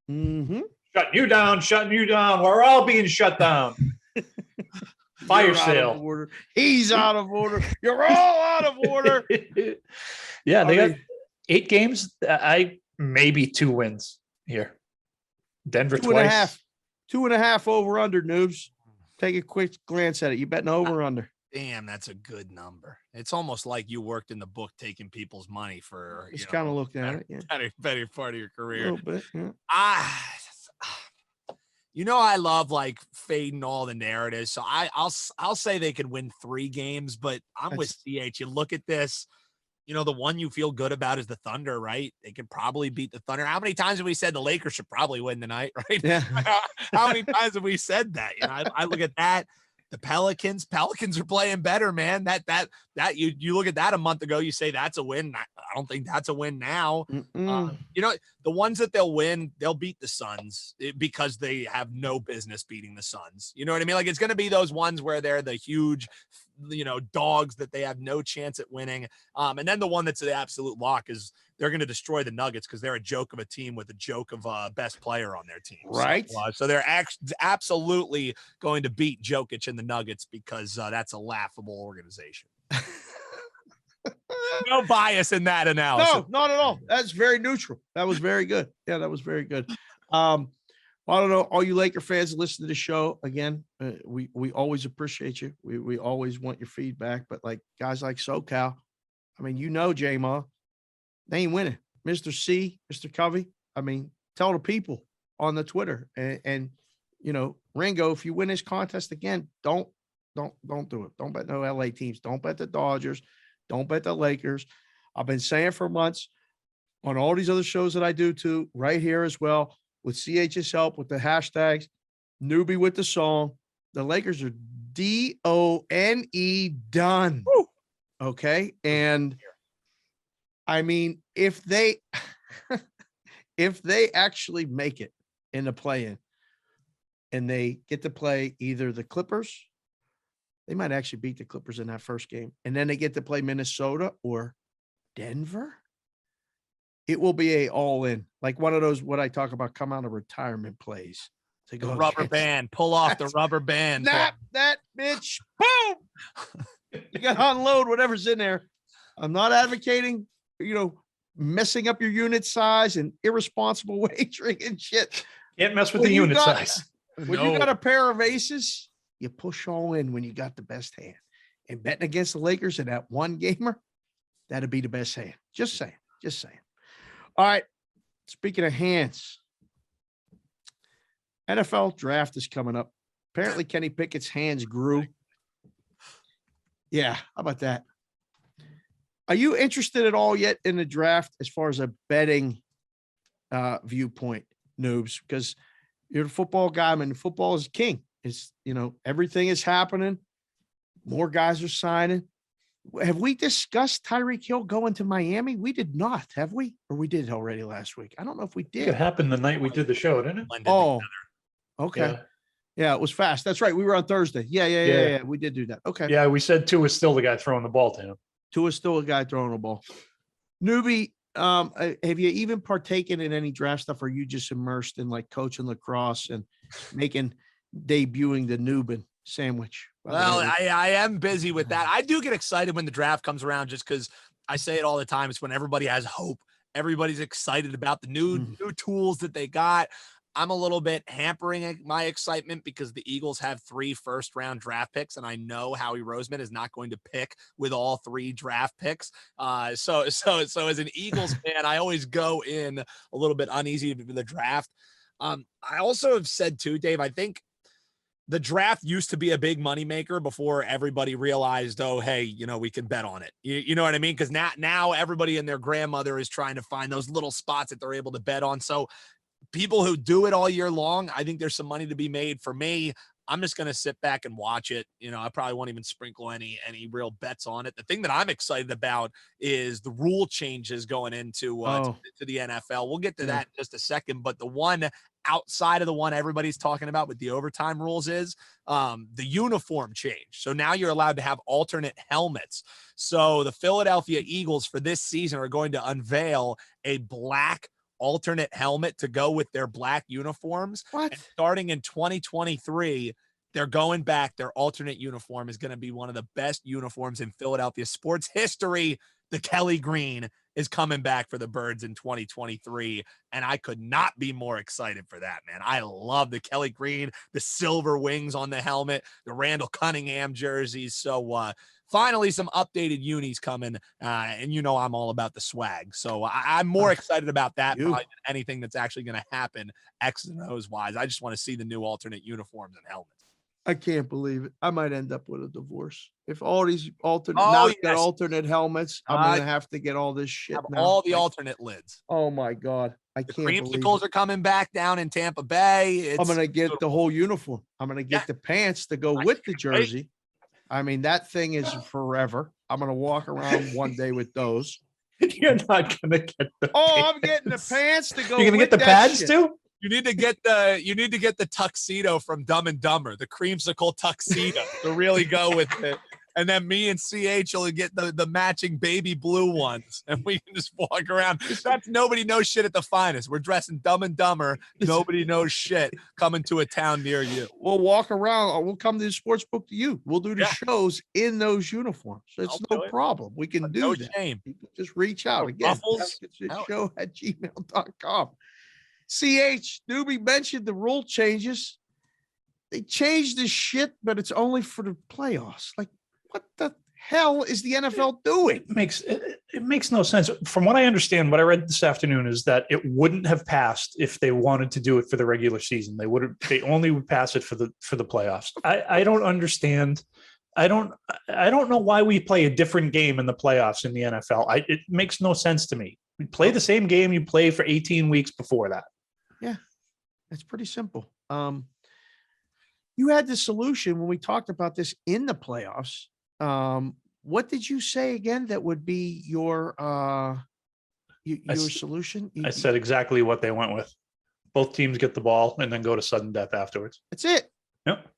Mm-hmm. Shutting you down, shutting you down. We're all being shut down. Fire You're out sale. of order. He's out of order. You're all out of order. Yeah, they got 8 games. I maybe 2 wins here. Denver twice. 2.5 over under, noobs. Take a quick glance at it. You betting over or under? Damn, that's a good number. It's almost like you worked in the book taking people's money for Just kind of looking at it. Yeah. better part of your A career. little bit. Yeah. I love like fading all the narratives. So I'll say they could win 3 games, but I'm with CH. You look at this, the one you feel good about is the Thunder, right? They could probably beat the Thunder. How many times have we said the Lakers should probably win tonight, right? Yeah. How many times have we said that? I look at that. The Pelicans are playing better, man. That you look at that a month ago, you say that's a win. I don't think that's a win now. The ones that they'll win, they'll beat the Suns because they have no business beating the Suns. You know what I mean? Like it's going to be those ones where they're the huge, dogs that they have no chance at winning. And then the one that's the absolute lock is they're going to destroy the Nuggets because they're a joke of a team with a joke of best player on their team. Right. So they're absolutely going to beat Jokic and the Nuggets because that's a laughable organization. No bias in that analysis. No, not at all. That's very neutral. That was very good. Yeah, that was very good. I don't know, all you Laker fans that listen to the show, again, we always appreciate you. We always want your feedback, but like guys like SoCal, I mean, J-Ma, they ain't winning. Mr. C, Mr. Covey, I mean, tell the people on the Twitter and Ringo, if you win this contest again, don't do it. Don't bet no LA teams. Don't bet the Dodgers. Don't bet the Lakers. I've been saying for months on all these other shows that I do too, right here as well, with CH's help, with the hashtags, Neuby with the song. The Lakers are D-O-N-E done. Woo. Okay. And I mean, if they actually make it in the play-in and they get to play either the Clippers, they might actually beat the Clippers in that first game, and then they get to play Minnesota or Denver. It will be a all-in, like one of those, what I talk about, come out of retirement plays. To go rubber band, pull off the rubber band. Snap that bitch. Boom. You got to unload whatever's in there. I'm not advocating, messing up your unit size and irresponsible wagering and shit. Can't mess with the unit size. When you got a pair of aces, you push all in when you got the best hand. And betting against the Lakers in that one gamer, that'd be the best hand. Just saying. All right. Speaking of hands, NFL draft is coming up. Apparently Kenny Pickett's hands grew. Yeah. How about that? Are you interested at all yet in the draft as far as a betting viewpoint, noobs? Because you're the football guy. I mean, football is king. It's, everything is happening. More guys are signing. Have we discussed Tyreek Hill going to Miami? We did not, have we? Or we did already last week? I don't know if we did. It happened the night we did the show, didn't it? Oh, okay. Yeah, it was fast. That's right. We were on Thursday. Yeah. We did do that. Okay. Yeah, we said Tua is still the guy throwing the ball to him. Tua's still a guy throwing the ball. Neuby, have you even partaken in any draft stuff? Or are you just immersed in like coaching lacrosse and debuting the Newbin sandwich? Well, I am busy with that. I do get excited when the draft comes around just because I say it all the time. It's when everybody has hope. Everybody's excited about the new tools that they got. I'm a little bit hampering my excitement because the Eagles have 3 first-round draft picks, and I know Howie Roseman is not going to pick with all 3 draft picks. So as an Eagles fan, I always go in a little bit uneasy with the draft. I also have said too, Dave, I think the draft used to be a big moneymaker before everybody realized, oh, hey, we can bet on it. You know what I mean? Because now everybody and their grandmother is trying to find those little spots that they're able to bet on. So people who do it all year long, I think there's some money to be made. For me, I'm just going to sit back and watch it. I probably won't even sprinkle any real bets on it. The thing that I'm excited about is the rule changes going into to the NFL. We'll get to that in just a second, but the one outside of the one everybody's talking about with the overtime rules is the uniform change. So now you're allowed to have alternate helmets. So the Philadelphia Eagles for this season are going to unveil a black alternate helmet to go with their black uniforms. What? And starting in 2023, they're going back. Their alternate uniform is going to be one of the best uniforms in Philadelphia sports history. The Kelly Green is coming back for the Birds in 2023, and I could not be more excited for that, man. I love the Kelly Green, the silver wings on the helmet, the Randall Cunningham jerseys. So finally, some updated unis coming, and I'm all about the swag. So I'm more excited about that probably than anything that's actually going to happen X and O's wise. I just want to see the new alternate uniforms and helmets. I can't believe it. I might end up with a divorce. If all these alternate, alternate helmets, I'm going to have to get all this shit. All the alternate lids. Oh my God. I can't believe it. Creamsicles are coming back down in Tampa Bay. I'm going to get the whole uniform. I'm going to get the pants to go with the jersey. I mean, that thing is forever. I'm going to walk around one day with those. You're not going to get the I'm getting the pants to go. You're going to get the pads too? You need to get the tuxedo from Dumb and Dumber, the creamsicle tuxedo to really go with it. And then me and CH will get the matching baby blue ones, and we can just walk around. That's nobody knows shit at the finest. We're dressing Dumb and Dumber. Nobody knows shit coming to a town near you. We'll walk around, or we'll come to the Sportsbook to you. We'll do the shows in those uniforms. It's no problem. We can do that. Shame. People just reach out again. Show@gmail.com. CH, Neuby mentioned the rule changes. They changed this shit, but it's only for the playoffs. Like, what the hell is the NFL doing? It makes no sense. From what I understand, what I read this afternoon is that it wouldn't have passed if they wanted to do it for the regular season. They only would pass it for the playoffs. I don't understand. I don't know why we play a different game in the playoffs in the NFL. It makes no sense to me. We play the same game you play for 18 weeks before that. Yeah, it's pretty simple. You had the solution when we talked about this in the playoffs. What did you say again? That would be your solution? I said exactly what they went with. Both teams get the ball and then go to sudden death afterwards. That's it. Yep.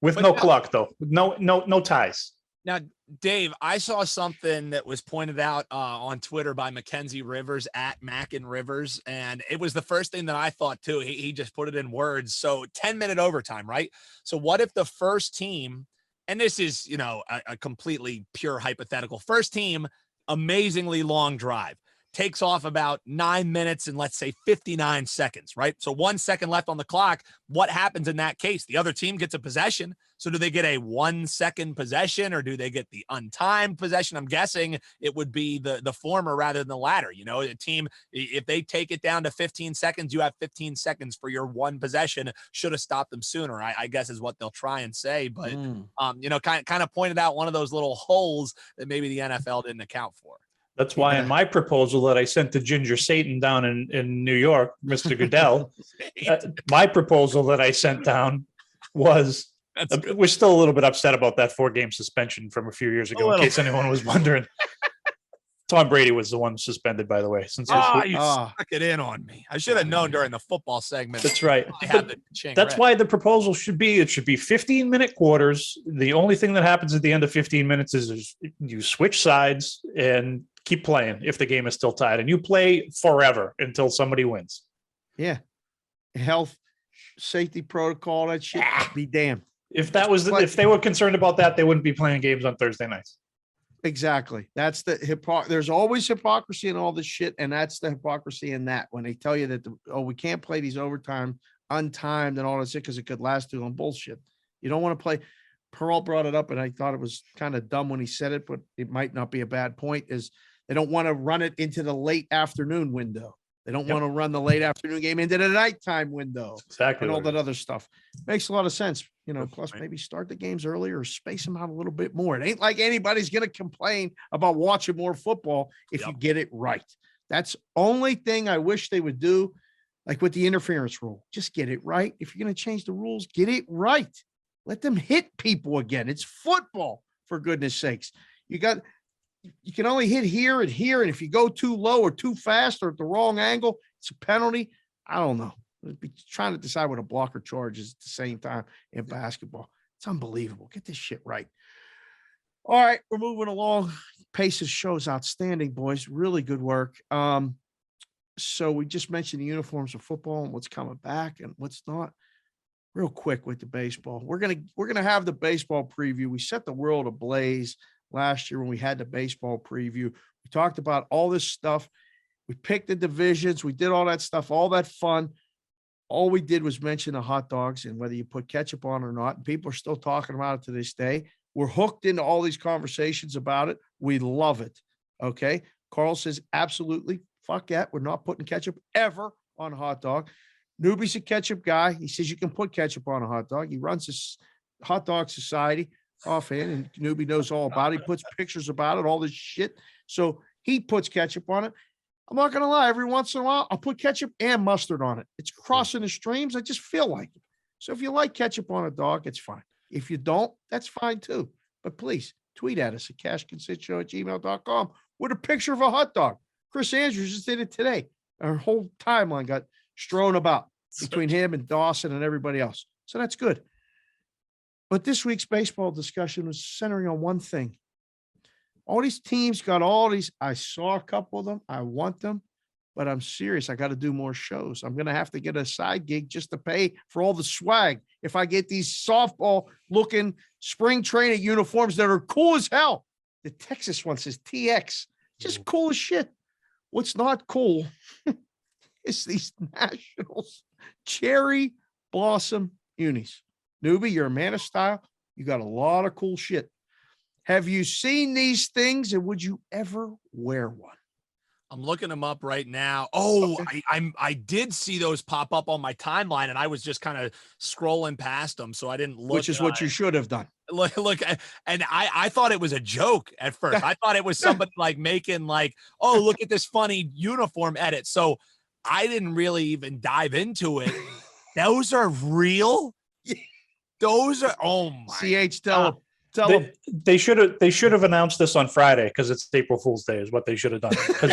With no clock though. No ties. Now, Dave, I saw something that was pointed out on Twitter by Mackenzie Rivers at Mackin Rivers, and it was the first thing that I thought too. He just put it in words. So 10-minute overtime, right? So what if the first team, and this is, a completely pure hypothetical, first team, amazingly long drive, takes off about 9 minutes and let's say 59 seconds, right? So 1 second left on the clock. What happens in that case? The other team gets a possession. So do they get a 1 second possession or do they get the untimed possession? I'm guessing it would be the former rather than the latter. A team, if they take it down to 15 seconds, you have 15 seconds for your one possession. Should have stopped them sooner, I guess is what they'll try and say. But, kind of pointed out one of those little holes that maybe the NFL didn't account for. That's why in my proposal that I sent to Ginger Satan down in New York, Mr. Goodell, my proposal that I sent down was we're still a little bit upset about that 4-game suspension from a few years ago, in case anyone was wondering. Tom Brady was the one suspended, by the way. You stuck it in on me. I should have known during the football segment. That's right. That's why the proposal should be 15-minute quarters. The only thing that happens at the end of 15 minutes is you switch sides and keep playing if the game is still tied, and you play forever until somebody wins. Yeah. Health, safety protocol, that shit, be damned. If they were concerned about that, they wouldn't be playing games on Thursday nights. Exactly. That's the there's always hypocrisy in all this shit. And that's the hypocrisy in that when they tell you that, we can't play these overtime untimed and all that shit because it could last too long. Bullshit. You don't want to play. Pearl brought it up and I thought it was kind of dumb when he said it, but it might not be a bad point, is they don't want to run it into the late afternoon window. They don't want to run the late afternoon game into the nighttime window. Exactly. And all that other stuff. Makes a lot of sense. Plus maybe start the games earlier or space them out a little bit more. It ain't like anybody's going to complain about watching more football if you get it right. That's only thing I wish they would do, like with the interference rule. Just get it right. If you're going to change the rules, get it right. Let them hit people again. It's football, for goodness sakes. You can only hit here and here. And if you go too low or too fast or at the wrong angle, it's a penalty. I don't know. Be trying to decide what a blocker charge is at the same time in basketball. It's unbelievable. Get this shit right. All right, we're moving along. Pace's show's outstanding, boys. Really good work. So we just mentioned the uniforms of football and what's coming back and what's not. Real quick with the baseball. We're gonna have the baseball preview. We set the world ablaze last year when we had the baseball preview. We talked about all this stuff. We picked the divisions. We did all that stuff, all that fun. All we did was mention the hot dogs and whether you put ketchup on or not. And people are still talking about it to this day. We're hooked into all these conversations about it. We love it. Okay. Carl says, absolutely. Fuck that. We're not putting ketchup ever on a hot dog. Neuby's a ketchup guy. He says you can put ketchup on a hot dog. He runs this hot dog society offhand, and Neuby knows all about it. He puts pictures about it, all this shit. So he puts ketchup on it. I'm not going to lie. Every once in a while, I'll put ketchup and mustard on it. It's crossing the streams. I just feel like it. So if you like ketchup on a dog, it's fine. If you don't, that's fine too. But please tweet at us at cashconsitshow@gmail.com with a picture of a hot dog. Chris Andrews just did it today. Our whole timeline got strewn about between him and Dawson and everybody else. So that's good. But this week's baseball discussion was centering on one thing. All these teams got all these. I saw a couple of them. I want them, but I'm serious. I got to do more shows. I'm going to have to get a side gig just to pay for all the swag. If I get these softball looking spring training uniforms that are cool as hell. The Texas one says TX, just cool as shit. What's not cool is these Nationals cherry blossom unis. Neuby, you're a man of style. You got a lot of cool shit. Have you seen these things and would you ever wear one? I'm looking them up right now. Oh, Okay. I did see those pop up on my timeline, and I was just kind of scrolling past them, so I didn't look. Which is what you should have done. Look, and I thought it was a joke at first. I thought it was somebody like making like, oh, look at this funny uniform edit. So I didn't really even dive into it. Those are real. Those are, oh my. CH, tell them. They should have announced this on Friday because it's April Fool's Day is what they should have done. Because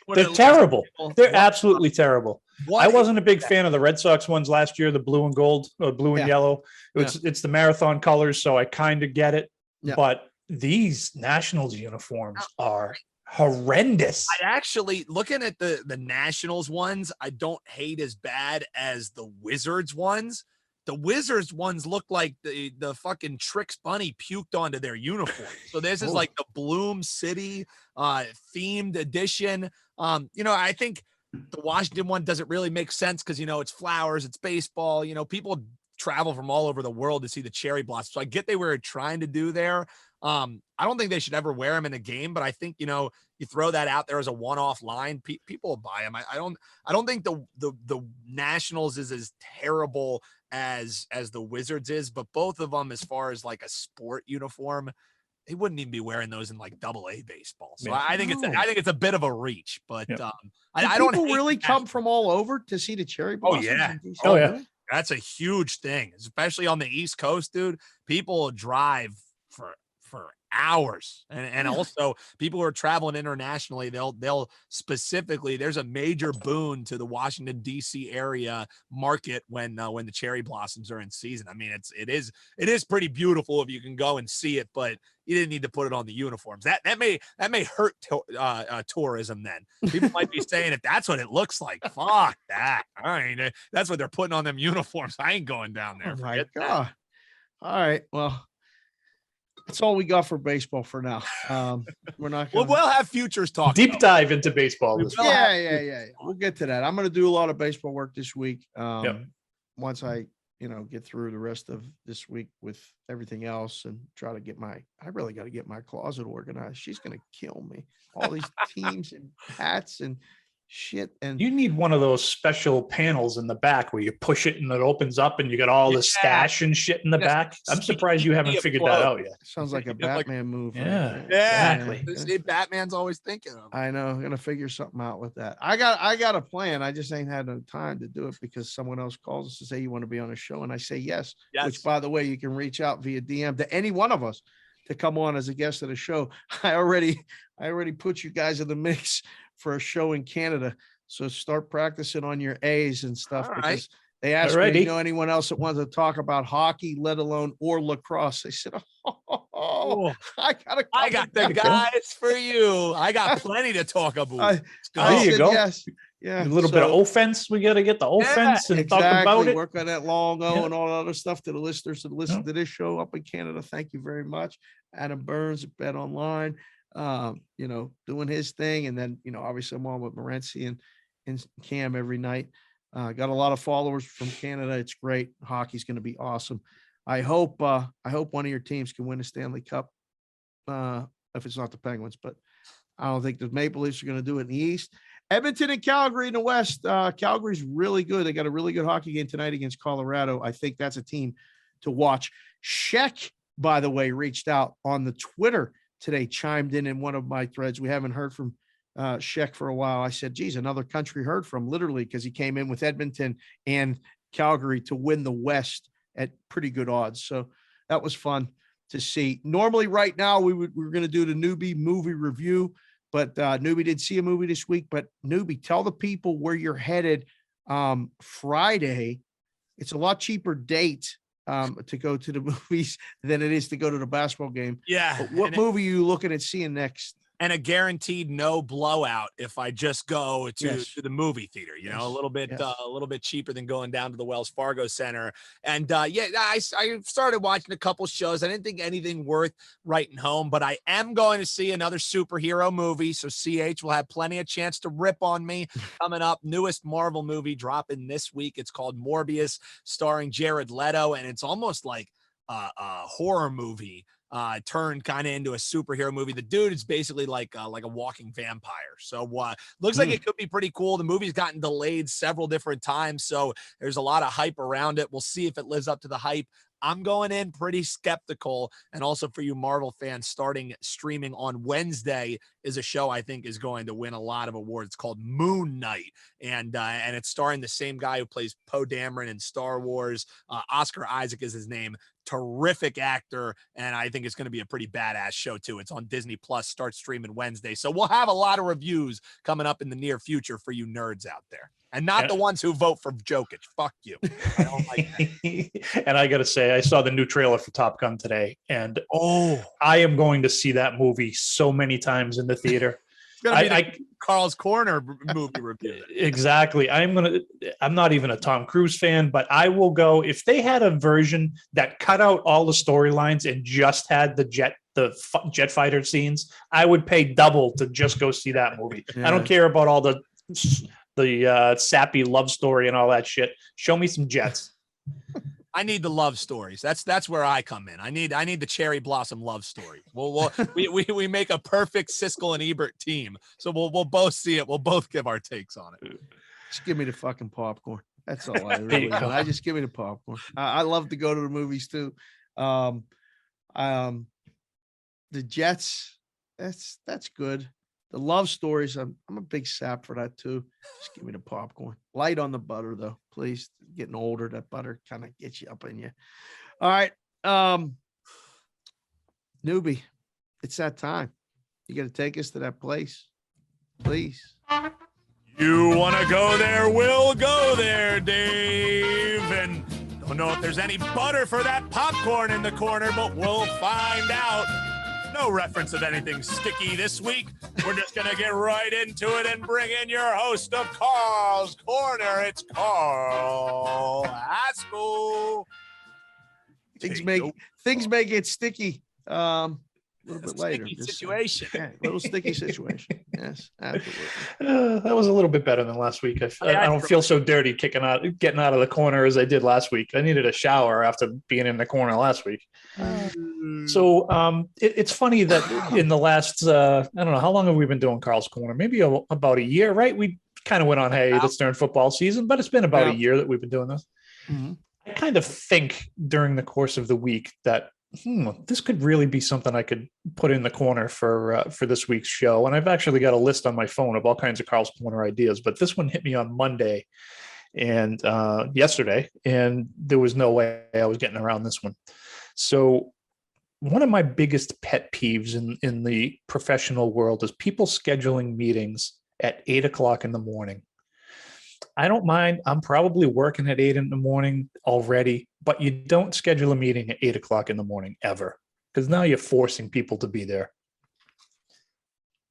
they're terrible. They're absolutely terrible. I wasn't a big fan of the Red Sox ones last year, the blue and gold, or blue and yellow. It's the marathon colors, so I kind of get it. Yeah. But these Nationals uniforms are horrendous. I actually, looking at the Nationals ones, I don't hate as bad as the Wizards ones. The Wizards ones look like the fucking Trix Bunny puked onto their uniform. So this is like the Bloom City themed edition. I think the Washington one doesn't really make sense because, it's flowers, it's baseball. People travel from all over the world to see the cherry blossom. So I get they were trying to do there. I don't think they should ever wear them in a game, but I think, you throw that out there as a one-off line, people will buy them. I don't think the Nationals is as terrible as the Wizards is, but both of them, as far as like a sport uniform, they wouldn't even be wearing those in like AA baseball. So I think it's a bit of a reach, but I don't really come from all over to see the cherry blossoms. Oh yeah. That's a huge thing, especially on the East Coast, dude. People drive for hours, and also people who are traveling internationally, they'll specifically, there's a major boon to the Washington D.C. area market when the cherry blossoms are in season. I mean, it is pretty beautiful if you can go and see it, but you didn't need to put it on the uniforms. That may hurt tourism. Then people might be saying, if that's what it looks like, fuck that. All right, that's what they're putting on them uniforms. I ain't going down there. Oh my God. All right, well, that's all we got for baseball for now. We're not gonna... We'll have futures talk. Deep dive into baseball. Yeah. We'll get to that. I'm going to do a lot of baseball work this week. Once I, get through the rest of this week with everything else and try to get I really got to get my closet organized. She's going to kill me. All these teams and hats, and shit. And you need one of those special panels in the back where you push it and it opens up and you got all the stash and shit in the back. I'm surprised you haven't figured that out yet. Sounds like a Batman move. Yeah, right? exactly. See, Batman's always thinking of it. I know. I'm gonna figure something out with that. I got a plan. I just ain't had no time to do it because someone else calls us to say you want to be on a show, and I say yes. Which, by the way, you can reach out via DM to any one of us to come on as a guest at a show. I already put you guys in the mix for a show in Canada. So start practicing on your A's and stuff because they asked me, you know, anyone else that wants to talk about hockey, let alone or lacrosse. They said, I got the guys for you. I got plenty to talk about. There you go. Yes. Yeah. A little bit of offense. We got to get the offense and talk about it. Work on that long and all that other stuff to the listeners that listen to this show up in Canada. Thank you very much. Adam Burns at Bet Online, you know, doing his thing. And then, you know, obviously I'm on with Morency and Cam every night. Got a lot of followers from Canada. It's great. Hockey's going to be awesome. I hope one of your teams can win a Stanley Cup. If it's not the Penguins, but I don't think the Maple Leafs are going to do it in the East. Edmonton and Calgary in the West. Calgary's really good. They got a really good hockey game tonight against Colorado. I think that's a team to watch. Sheck, by the way, reached out on the Twitter today, chimed in one of my threads. We haven't heard from Sheck for a while. I said, geez, another country heard from, literally, because he came in with Edmonton and Calgary to win the West at pretty good odds. So that was fun to see. Normally right now we were going to do the Neuby movie review, but Neuby did see a movie this week. But Neuby, tell the people where you're headed Friday. It's a lot cheaper date to go to the movies than it is to go to the basketball game. Yeah. But what movie are you looking at seeing next? And a guaranteed no blowout if I just go to the movie theater, you know, a little bit cheaper than going down to the Wells Fargo Center. And I started watching a couple shows. I didn't think anything worth writing home, but I am going to see another superhero movie. So CH will have plenty of chance to rip on me coming up. Newest Marvel movie dropping this week. It's called Morbius, starring Jared Leto. And it's almost like a horror movie turned kind of into a superhero movie. The dude is basically like a walking vampire. So looks like it could be pretty cool. The movie's gotten delayed several different times, so there's a lot of hype around it. We'll see if it lives up to the hype. I'm going in pretty skeptical. And also for you Marvel fans, starting streaming on Wednesday is a show I think is going to win a lot of awards. It's called Moon Knight. And it's starring the same guy who plays Poe Dameron in Star Wars. Oscar Isaac is his name. Terrific actor. And I think it's going to be a pretty badass show too. It's on Disney Plus, starts streaming Wednesday. So we'll have a lot of reviews coming up in the near future for you nerds out there. And not the ones who vote for Jokic. Fuck you. I don't like that. And I got to say, I saw the new trailer for Top Gun today, and I am going to see that movie so many times in the theater. It's going to be Carl's Corner movie review. Exactly. I'm not even a Tom Cruise fan, but I will go if they had a version that cut out all the storylines and just had the jet fighter scenes. I would pay double to just go see that movie. Yeah. I don't care about all the sappy love story and all that shit. Show me some jets. I need the love stories. That's where I come in. I need the cherry blossom love story. We make a perfect Siskel and Ebert team. So we'll both see it. We'll both give our takes on it. Just give me the fucking popcorn. That's all I really want. I just give me the popcorn. I love to go to the movies too. The Jets, that's good. The love stories, I'm a big sap for that too. Just give me the popcorn. Light on the butter though, please. Getting older, that butter kind of gets you up in you. All right. Neuby, it's that time. You got to take us to that place, please. You want to go there? We'll go there, Dave. And don't know if there's any butter for that popcorn in the corner, but we'll find out. No reference of anything sticky this week. We're just going to get right into it and bring in your host of Carl's Corner. It's Carl Hascall. Things may get sticky a little bit later. Sticky situation. Yeah, little sticky situation. Yes, absolutely. That was a little bit better than last week. I don't feel so dirty getting out of the corner as I did last week. I needed a shower after being in the corner last week. So it's funny that in the last, I don't know, how long have we been doing Carl's Corner? Maybe about a year, right? We kind of went on hiatus during football season, but it's been about a year that we've been doing this. Mm-hmm. I kind of think during the course of the week that this could really be something I could put in the corner for this week's show. And I've actually got a list on my phone of all kinds of Carl's Corner ideas, but this one hit me on Monday and yesterday, and there was no way I was getting around this one. So one of my biggest pet peeves in the professional world is people scheduling meetings at 8:00 in the morning. I don't mind. I'm probably working at 8 in the morning already, but you don't schedule a meeting at 8:00 in the morning ever, because now you're forcing people to be there.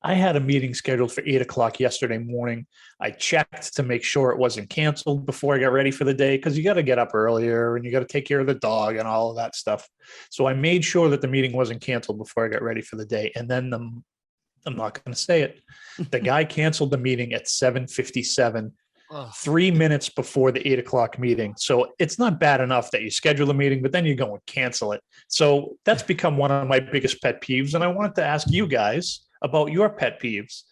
I had a meeting scheduled for 8:00 yesterday morning. I checked to make sure it wasn't canceled before I got ready for the day, because you got to get up earlier and you got to take care of the dog and all of that stuff. So I made sure that the meeting wasn't canceled before I got ready for the day. And then I'm not going to say it. The guy canceled the meeting at 7:57, 3 minutes before the 8:00 meeting. So it's not bad enough that you schedule a meeting, but then you go and cancel it. So that's become one of my biggest pet peeves. And I wanted to ask you guys about your pet peeves.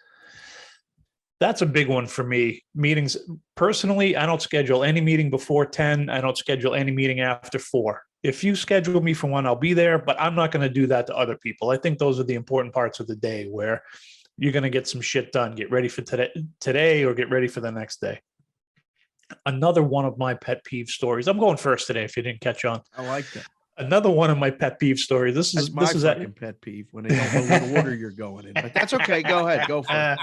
That's a big one for me. Meetings, personally, I don't schedule any meeting before 10. I don't schedule any meeting after 4. If you schedule me for one, I'll be there, but I'm not going to do that to other people. I think those are the important parts of the day where you're going to get some shit done. Get ready for today or get ready for the next day. Another one of my pet peeve stories. I'm going first today if you didn't catch on. I like that. Another one of my pet peeve stories. This is fucking pet peeve when they don't know what order you're going in. But that's okay. Go ahead. Go for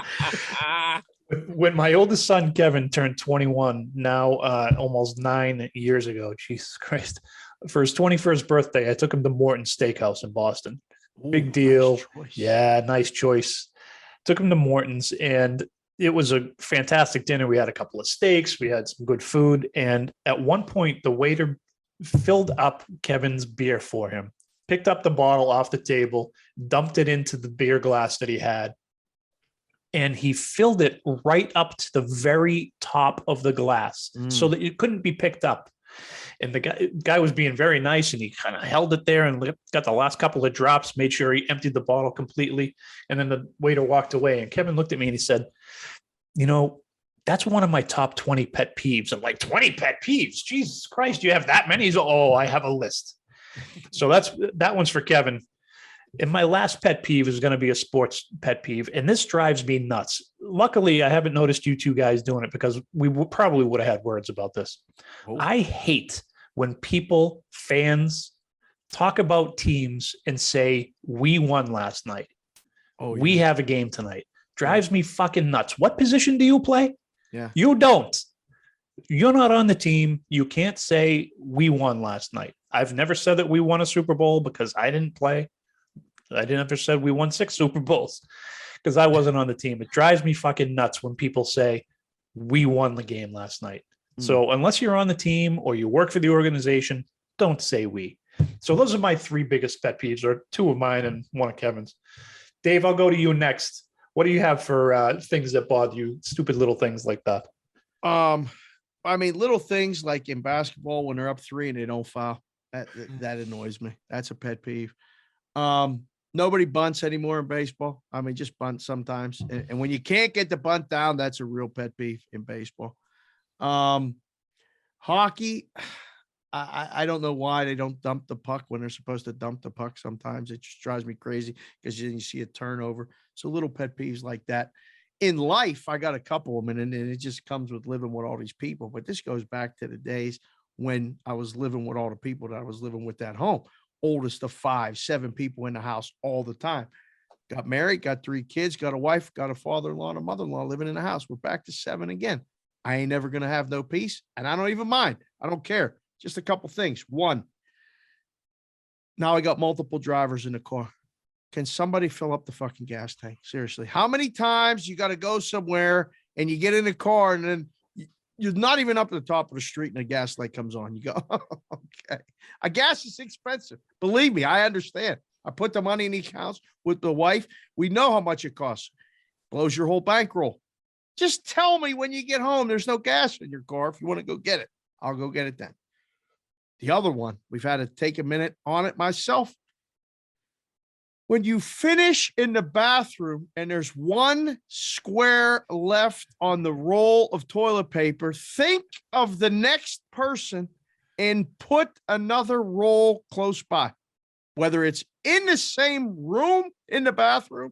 it. When my oldest son, Kevin, turned 21, now almost 9 years ago, Jesus Christ, for his 21st birthday, I took him to Morton's Steakhouse in Boston. Big deal. Nice Nice choice. Took him to Morton's, and it was a fantastic dinner. We had a couple of steaks. We had some good food. And at one point, the waiter filled up Kevin's beer for him, picked up the bottle off the table, dumped it into the beer glass that he had, and he filled it right up to the very top of the glass so that it couldn't be picked up. And the guy was being very nice, and he kind of held it there and got the last couple of drops, made sure he emptied the bottle completely. And then the waiter walked away, and Kevin looked at me and he said, that's one of my top 20 pet peeves. I'm like, 20 pet peeves? Jesus Christ, you have that many? He's, I have a list. So that one's for Kevin. And my last pet peeve is going to be a sports pet peeve. And this drives me nuts. Luckily, I haven't noticed you two guys doing it, because we probably would have had words about this. I hate when fans talk about teams and say, we won last night. We have a game tonight. Drives me fucking nuts. What position do you play? Yeah. You don't. You're not on the team. You can't say we won last night. I've never said that we won a Super Bowl because I didn't play. I never said we won 6 Super Bowls because I wasn't on the team. It drives me fucking nuts when people say we won the game last night. So unless you're on the team or you work for the organization, don't say we. So those are my 3 biggest pet peeves, or 2 of mine and 1 of Kevin's. Dave, I'll go to you next. What do you have for things that bother you? Stupid little things like that. I mean, little things like in basketball when they're up 3 and they don't foul. That annoys me. That's a pet peeve. Nobody bunts anymore in baseball. I mean, just bunt sometimes. And when you can't get the bunt down, that's a real pet peeve in baseball. Hockey, I don't know why they don't dump the puck when they're supposed to dump the puck sometimes. It just drives me crazy because then you see a turnover. So little pet peeves like that. In life, I got a couple of them, and it just comes with living with all these people. But this goes back to the days when I was living with all the people that I was living with at home. Oldest of 5, 7 people in the house all the time. Got married, got 3 kids, got a wife, got a father-in-law and a mother-in-law living in the house. We're back to 7 again. I ain't never going to have no peace, and I don't even mind. I don't care. Just a couple things. 1, now I got multiple drivers in the car. Can somebody fill up the fucking gas tank? Seriously. How many times you got to go somewhere and you get in the car and then you're not even up to the top of the street and a gas light comes on. You go, okay. A gas is expensive. Believe me, I understand. I put the money in the accounts with the wife. We know how much it costs. Blows your whole bankroll. Just tell me when you get home, there's no gas in your car. If you want to go get it, I'll go get it then. The other one, we've had to take a minute on it myself. when you finish in the bathroom and there's one square left on the roll of toilet paper, think of the next person and put another roll close by, whether it's in the same room in the bathroom.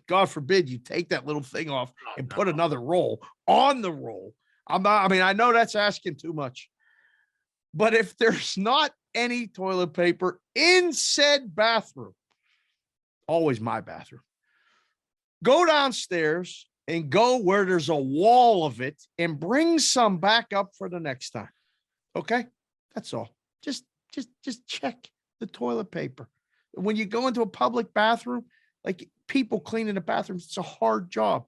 God forbid you take that little thing off and put another roll on the roll. I know that's asking too much, but if there's not any toilet paper in said bathroom, always my bathroom, go downstairs and go where there's a wall of it and bring some back up for the next time. Okay. That's all. Just check the toilet paper. When you go into a public bathroom, like people cleaning the bathrooms, it's a hard job.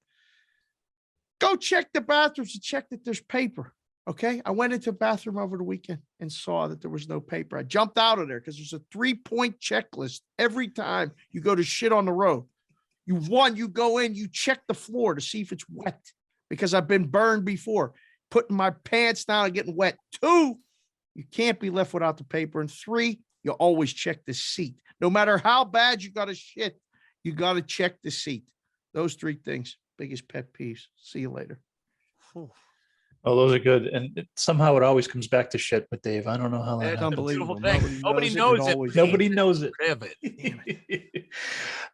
Go check the bathrooms and check that there's paper. Okay. I went into a bathroom over the weekend and saw that there was no paper. I jumped out of there because there's a 3-point checklist every time you go to shit on the road. You go in, you check the floor to see if it's wet, because I've been burned before, putting my pants down and getting wet. 2, you can't be left without the paper. And 3, you always check the seat. No matter how bad you got to shit, you got to check the seat. Those 3 things, biggest pet peeves. See you later. Oh, those are good. And somehow it always comes back to shit with Dave. I don't know how that It's happens. unbelievable. Nobody knows it. Nobody knows it. Damn it.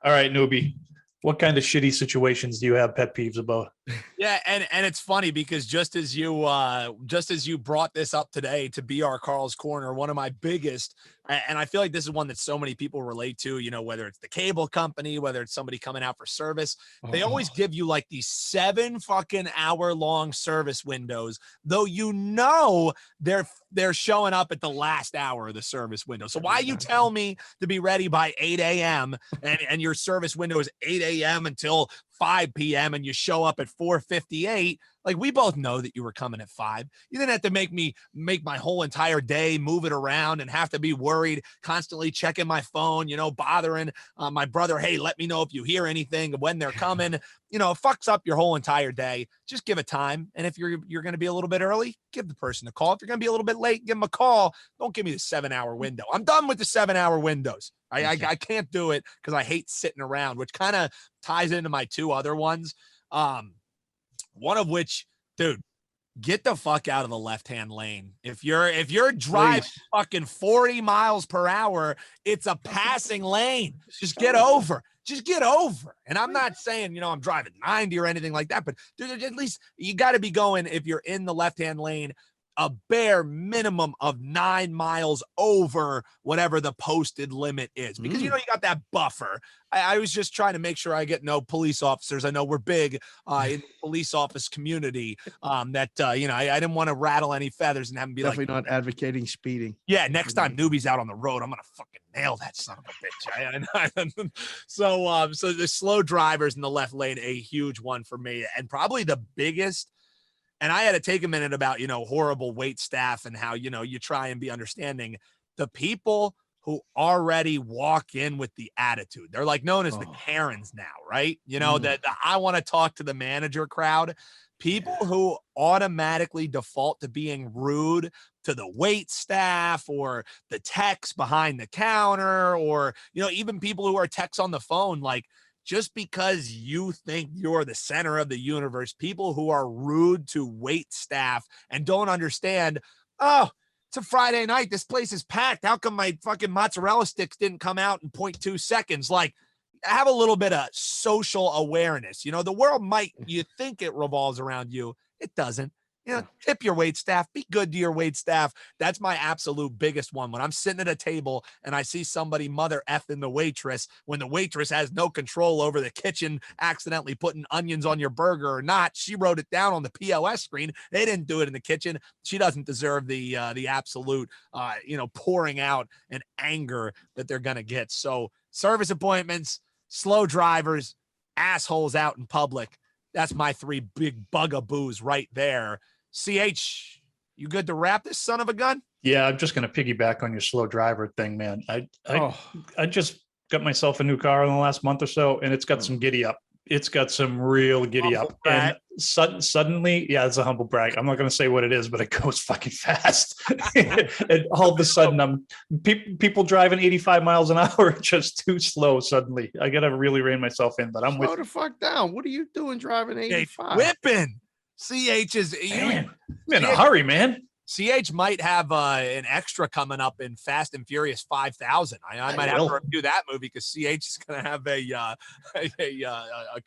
All right, Neuby. What kind of shitty situations do you have pet peeves about? Yeah, and it's funny because just as you brought this up today to be our Carl's Corner, one of my biggest, and I feel like this is one that so many people relate to, you know, whether it's the cable company, whether it's somebody coming out for service, they always give you like these 7 fucking hour-long service windows, though you know they're showing up at the last hour of the service window. So why you tell me to be ready by 8 a.m. and your service window is 8 a.m. until 5 p.m. and you show up at 4:58, like we both know that you were coming at 5. You didn't have to make my whole entire day, move it around and have to be worried, constantly checking my phone, you know, bothering my brother. Hey, let me know if you hear anything when they're coming. You know, it fucks up your whole entire day. Just give it time. And if you're going to be a little bit early, give the person a call. If you're going to be a little bit late, give them a call. Don't give me the 7-hour window. I'm done with the 7-hour windows. I can't do it because I hate sitting around, which kind of ties into my 2 other ones. One of which, dude, get the fuck out of the left-hand lane. If you're driving fucking 40 miles per hour, it's a passing lane. Just get over. And I'm not saying, you know, I'm driving 90 or anything like that, but dude, at least you got to be going, if you're in the left-hand lane, a bare minimum of 9 miles over whatever the posted limit is, because you know you got that buffer. I was just trying to make sure I get no police officers. I know we're big in the police office community. You know, I didn't want to rattle any feathers and have them be definitely not advocating speeding. Yeah, next time Newby's out on the road, I'm gonna fucking nail that son of a bitch. So the slow drivers in the left lane, a huge one for me, and probably the biggest. And I had to take a minute about, you know, horrible wait staff and how, you know, you try and be understanding. The people who already walk in with the attitude, they're like known as the Karens now, right? You know, that I want to talk to the manager crowd. People who automatically default to being rude to the wait staff or the techs behind the counter, or, you know, even people who are techs on the phone, like, just because you think you're the center of the universe, people who are rude to wait staff and don't understand, oh, it's a Friday night. This place is packed. How come my fucking mozzarella sticks didn't come out in 0.2 seconds? Like, have a little bit of social awareness. You know, the world you think it revolves around you. It doesn't. You know, tip your wait staff, be good to your wait staff. That's my absolute biggest one. When I'm sitting at a table and I see somebody mother effing the waitress, when the waitress has no control over the kitchen, accidentally putting onions on your burger or not, she wrote it down on the POS screen. They didn't do it in the kitchen. She doesn't deserve the absolute, you know, pouring out and anger that they're going to get. So service appointments, slow drivers, assholes out in public. That's my 3 big bugaboos right there. CH, you good to wrap this son of a gun? Yeah, I'm just going to piggyback on your slow driver thing, man. I just got myself a new car in the last month or so, and it's got some giddy up It's got some real giddy Humble up. brag. And suddenly, yeah, it's a humble brag. I'm not going to say what it is, but it goes fucking fast. And all of a sudden, people driving 85 miles an hour are just too slow suddenly. I got to really rein myself in, but I'm Slow with the fuck down. What are you doing driving 85? Whipping. CH is man, I'm in a hurry, man. CH might have an extra coming up in Fast and Furious 5000. I might have to review that movie because CH is going to have a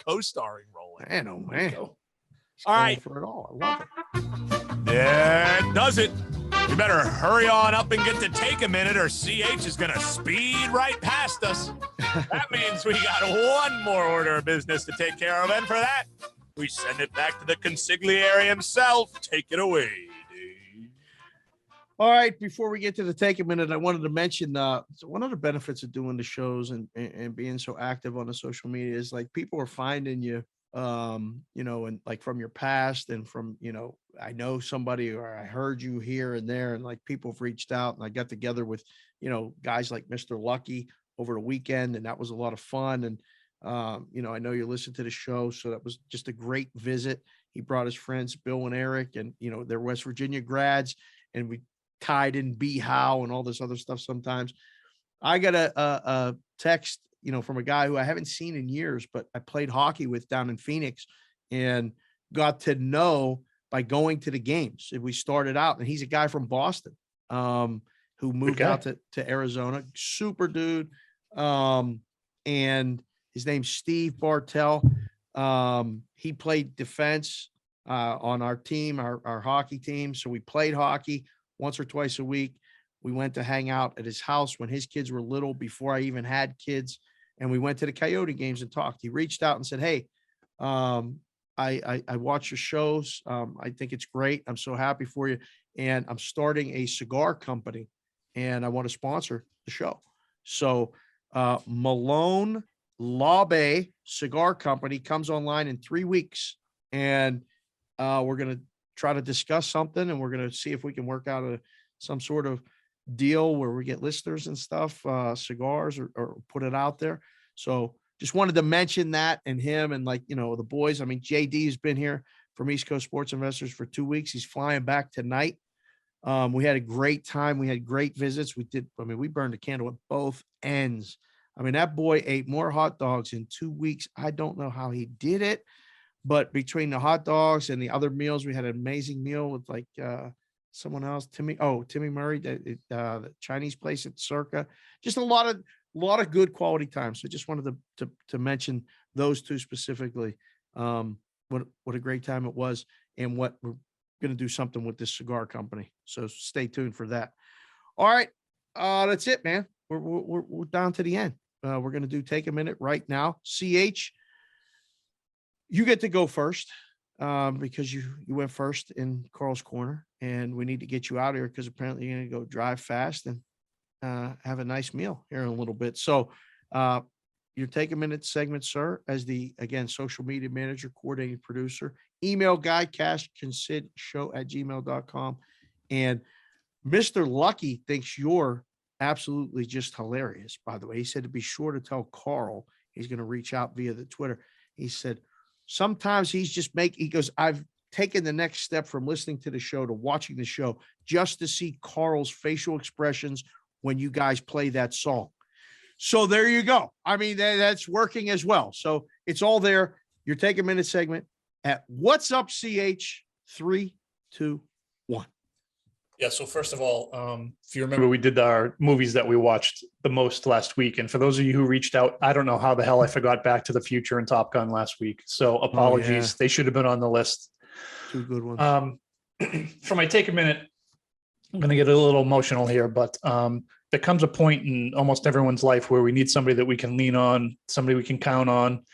co-starring role in it. Man, oh man. All right. For it all. I love it. There does it. You better hurry on up and get to take a minute or CH is going to speed right past us. That means we got one more order of business to take care of. And for that, we send it back to the consigliere himself. Take it away. All right, before we get to the take a minute, I wanted to mention one of the benefits of doing the shows and being so active on the social media is like people are finding you, and like from your past and from, I know somebody or I heard you here and there, and like people have reached out, and I got together with, guys like Mr. Lucky over the weekend, and that was a lot of fun. And, I know you listen to the show, so that was just a great visit. He brought his friends, Bill and Eric, and, they're West Virginia grads, and we tied in B How and all this other stuff. Sometimes I got a text, from a guy who I haven't seen in years, but I played hockey with down in Phoenix and got to know by going to the games. And we started out, and he's a guy from Boston, who moved out to Arizona. Super dude. And his name's Steve Bartell. He played defense on our team, our hockey team. So we played hockey once or twice a week. We went to hang out at his house when his kids were little, before I even had kids. And we went to the Coyote games and talked. He reached out and said, "Hey, I watch your shows. I think it's great. I'm so happy for you. And I'm starting a cigar company and I want to sponsor the show." So Malone Labe Cigar Company comes online in 3 weeks. And we're going to try to discuss something, and we're going to see if we can work out some sort of deal where we get listeners and stuff, cigars, or put it out there. So just wanted to mention that, and him, and the boys. I mean, JD has been here from East Coast Sports Investors for 2 weeks. He's flying back tonight. We had a great time. We had great visits. We burned a candle at both ends. I mean, that boy ate more hot dogs in 2 weeks. I don't know how he did it. But between the hot dogs and the other meals, we had an amazing meal with someone else, Timmy Murray, the Chinese place at Circa. Just a lot of good quality time. So just wanted to mention those two specifically. What a great time it was, and what we're going to do something with this cigar company. So stay tuned for that. All right, that's it, man. We're down to the end. We're going to do take a minute right now. CH. You get to go first because you went first in Carl's Corner, and we need to get you out of here because apparently you're going to go drive fast and have a nice meal here in a little bit. So your take a minute segment, sir, as the, again, social media manager, coordinating producer, email guy, cashconsidshow@gmail.com. And Mr. Lucky thinks you're absolutely just hilarious, by the way. He said to be sure to tell Carl he's going to reach out via the Twitter. He said, sometimes he goes, I've taken the next step from listening to the show to watching the show just to see Carl's facial expressions when you guys play that song. So there you go. I mean, that's working as well. So it's all there. Your take a minute segment at What's Up CH 3, 2, 1. Yeah. So first of all, if you remember, we did our movies that we watched the most last week. And for those of you who reached out, I don't know how the hell I forgot Back to the Future and Top Gun last week. So apologies. Yeah. They should have been on the list. Two good ones. For my take a minute, I'm going to get a little emotional here, but there comes a point in almost everyone's life where we need somebody that we can lean on, somebody we can count on.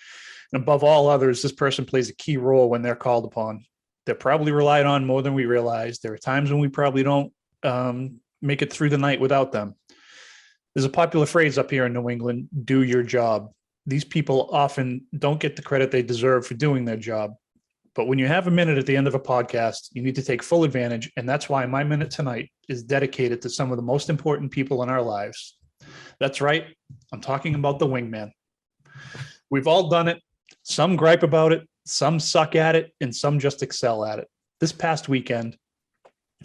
And above all others, this person plays a key role when they're called upon. They're probably relied on more than we realize. There are times when we probably don't make it through the night without them. There's a popular phrase up here in New England, do your job. These people often don't get the credit they deserve for doing their job. But when you have a minute at the end of a podcast, you need to take full advantage. And that's why my minute tonight is dedicated to some of the most important people in our lives. That's right. I'm talking about the wingman. We've all done it. Some gripe about it, some suck at it, and some just excel at it. This past weekend,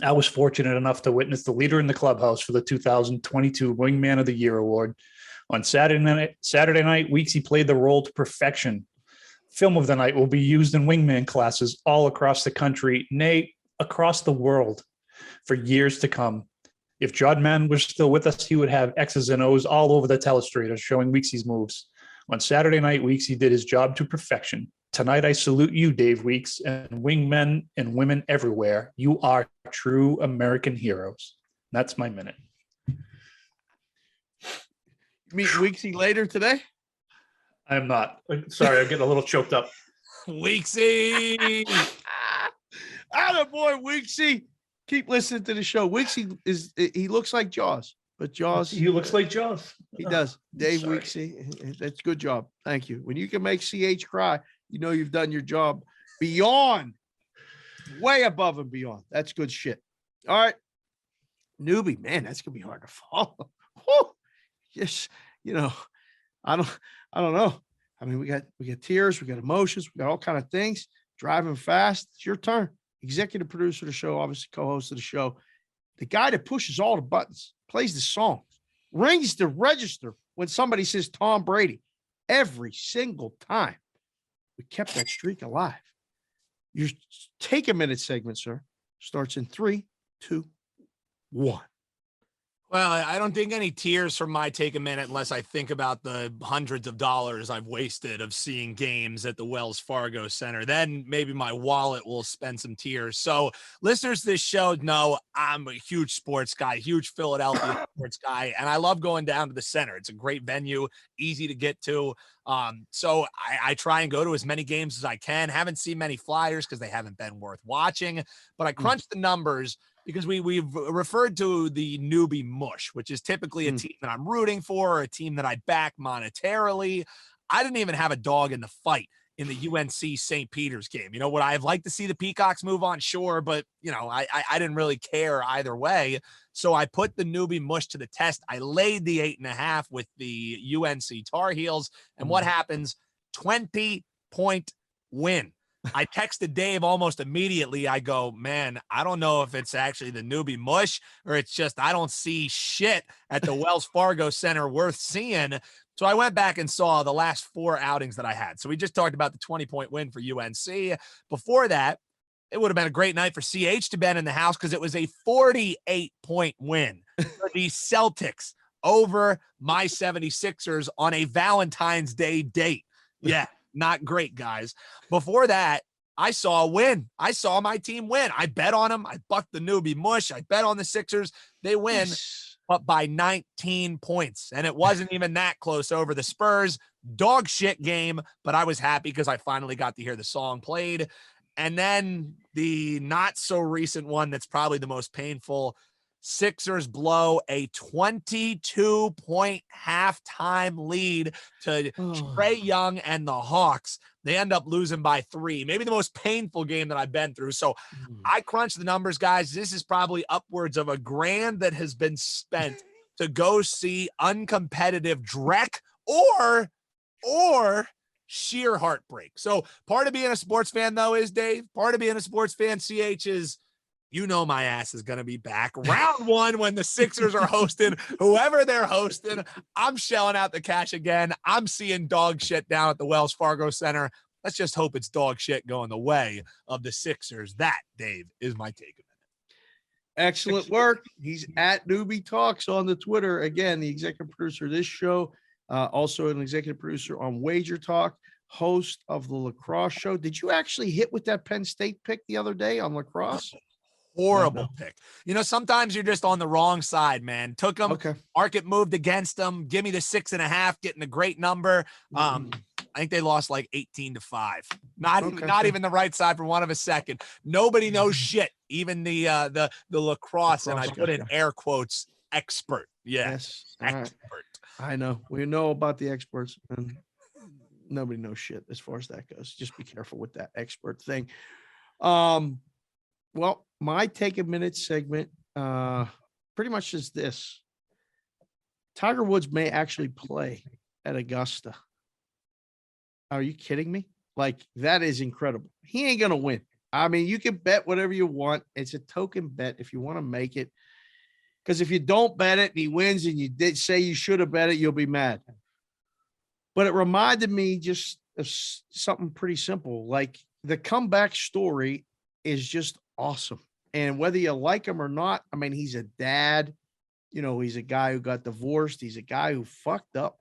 I was fortunate enough to witness the leader in the clubhouse for the 2022 Wingman of the Year award. On Saturday night, Weeksy played the role to perfection. Film of the night will be used in wingman classes all across the country, nay, across the world, for years to come. If Jodman was still with us, he would have X's and O's all over the telestrator showing Weeksy's moves. On Saturday night, Weeksy did his job to perfection. Tonight, I salute you, Dave Weeks, and wingmen and women everywhere. You are true American heroes. That's my minute. Meet Weeksy later today? I'm not. Sorry, I'm getting a little choked up. Weeksy. Attaboy, Weeksy. Keep listening to the show. Weeksy he looks like Jaws, but Jaws. He looks like Jaws. He does. Dave sorry. Weeksy. That's a good job. Thank you. When you can make CH cry, you know you've done your job beyond, way above and beyond. That's good shit. All right. Neuby, man, that's gonna be hard to follow. Whew. Yes, I don't know. I mean, we got tears, we got emotions, we got all kind of things. Driving fast. It's your turn. Executive producer of the show, obviously co-host of the show. The guy that pushes all the buttons, plays the songs, rings the register when somebody says Tom Brady every single time. We kept that streak alive. Your take a minute segment, sir, starts in 3, 2, 1. Well, I don't think any tears from my take a minute unless I think about the hundreds of dollars I've wasted of seeing games at the Wells Fargo Center. Then maybe my wallet will spend some tears. So listeners to this show know I'm a huge sports guy, huge Philadelphia sports guy, and I love going down to the center. It's a great venue, easy to get to. So I try and go to as many games as I can. Haven't seen many Flyers because they haven't been worth watching, but I crunched the numbers because we've referred to the Neuby mush, which is typically a team that I'm rooting for, or a team that I back monetarily. I didn't even have a dog in the fight in the UNC St. Peter's game. You know, would I have liked to see the Peacocks move on? Sure. But, I didn't really care either way. So I put the Neuby mush to the test. I laid the 8.5 with the UNC Tar Heels. And what happens? 20-point win. I texted Dave almost immediately. I go, man, I don't know if it's actually the Neuby mush or it's just I don't see shit at the Wells Fargo Center worth seeing. So I went back and saw the last 4 outings that I had. So we just talked about the 20-point win for UNC. Before that, it would have been a great night for CH to be in the house because it was a 48-point win for the Celtics over my 76ers on a Valentine's Day date. Yeah. Not great, guys. Before that, I saw a win. I saw my team win. I bet on them. I bucked the Neuby mush. I bet on the Sixers. They win, but by 19 points. And it wasn't even that close over the Spurs. Dog shit game, but I was happy because I finally got to hear the song played. And then the not so recent one that's probably the most painful, Sixers blow a 22-point halftime lead to Trae Young and the Hawks. They end up losing by 3. Maybe the most painful game that I've been through. So I crunched the numbers, guys. This is probably upwards of $1,000 that has been spent to go see uncompetitive dreck or sheer heartbreak. So part of being a sports fan, though, is, Dave, part of being a sports fan, CH, is my ass is going to be back. Round 1 when the Sixers are hosting whoever they're hosting. I'm shelling out the cash again. I'm seeing dog shit down at the Wells Fargo Center. Let's just hope it's dog shit going the way of the Sixers. That, Dave, is my take of it. Excellent work. He's at Neuby Talks on the Twitter. Again, the executive producer of this show, also an executive producer on Wager Talk, host of the lacrosse show. Did you actually hit with that Penn State pick the other day on lacrosse? Horrible pick. Sometimes you're just on the wrong side, man. Took them. Okay. Market moved against them. Give me the 6.5, getting a great number. I think they lost like 18-5. Not even the right side for one of a second. Nobody knows shit. Even the lacrosse, and I put in air quotes, expert. Yes. Expert. Right. I know. We know about the experts, and nobody knows shit as far as that goes. Just be careful with that expert thing. Well, my take a minute segment pretty much is this. Tiger Woods may actually play at Augusta. Are you kidding me? Like, that is incredible. He ain't going to win. I mean, you can bet whatever you want. It's a token bet if you want to make it. Because if you don't bet it and he wins and you did say you should have bet it, you'll be mad. But it reminded me just of something pretty simple. Like, the comeback story is just awesome. And whether you like him or not, I mean, he's a dad. You know, he's a guy who got divorced. He's a guy who fucked up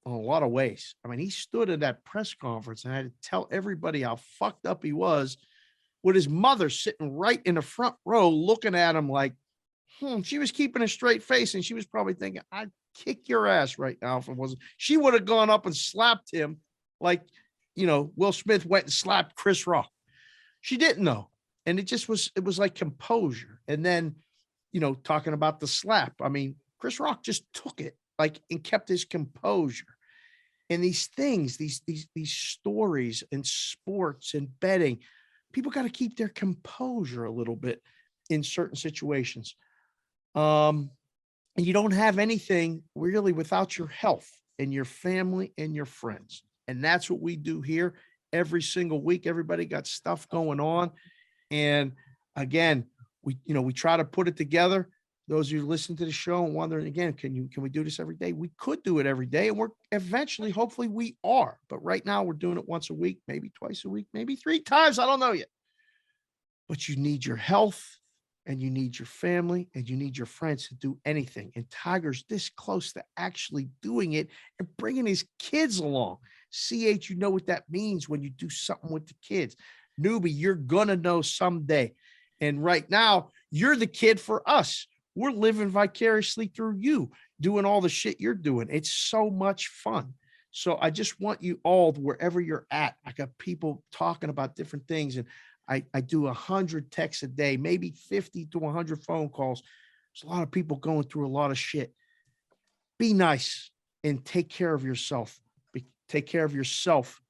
in a lot of ways. I mean, he stood at that press conference and had to tell everybody how fucked up he was, with his mother sitting right in the front row looking at him like, she was keeping a straight face. And she was probably thinking, I'd kick your ass right now if it wasn't. She would have gone up and slapped him like, you know, Will Smith went and slapped Chris Rock. She didn't know. And it was like composure. And then, you know, talking about the slap. I mean, Chris Rock just took it like and kept his composure. And these things, these stories in sports and betting, people got to keep their composure a little bit in certain situations. And you don't have anything really without your health and your family and your friends. And that's what we do here every single week. Everybody got stuff going on. And again, we try to put it together. Those of you listen to the show and wondering again, can we do this every day? We could do it every day. And we're eventually, hopefully we are. But right now we're doing it once a week, maybe twice a week, maybe 3 times. I don't know yet. But you need your health and you need your family and you need your friends to do anything. And Tiger's this close to actually doing it and bringing his kids along. CH, you know what that means when you do something with the kids. Neuby, you're going to know someday. And right now, you're the kid for us. We're living vicariously through you, doing all the shit you're doing. It's so much fun. So I just want you all, wherever you're at, I got people talking about different things. And I do 100 texts a day, maybe 50 to 100 phone calls. There's a lot of people going through a lot of shit. Be nice and take care of yourself. Take care of yourself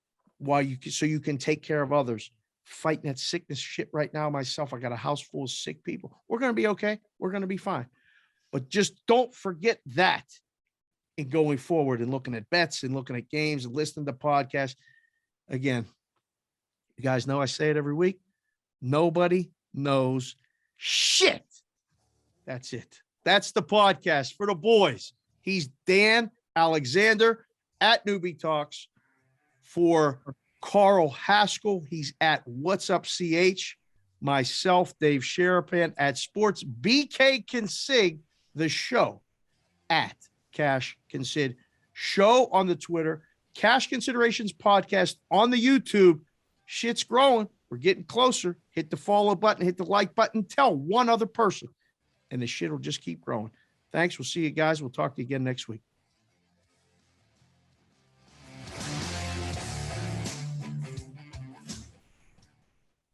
so you can take care of others. Fighting that sickness shit right now myself. I got a house full of sick people. We're going to be okay. We're going to be fine. But just don't forget that in going forward and looking at bets and looking at games and listening to podcasts. Again, you guys know I say it every week. Nobody knows shit. That's it. That's the podcast for the boys. He's Dan Alexander at Neuby Talks. For Carl Hascall, he's at What's Up CH. Myself, Dave Sharapan at Sportsbook Consigliere, the show at Cash Consid. Show on the Twitter, Cash Considerations Podcast on the YouTube. Shit's growing. We're getting closer. Hit the follow button, hit the like button, tell one other person, and the shit will just keep growing. Thanks. We'll see you guys. We'll talk to you again next week.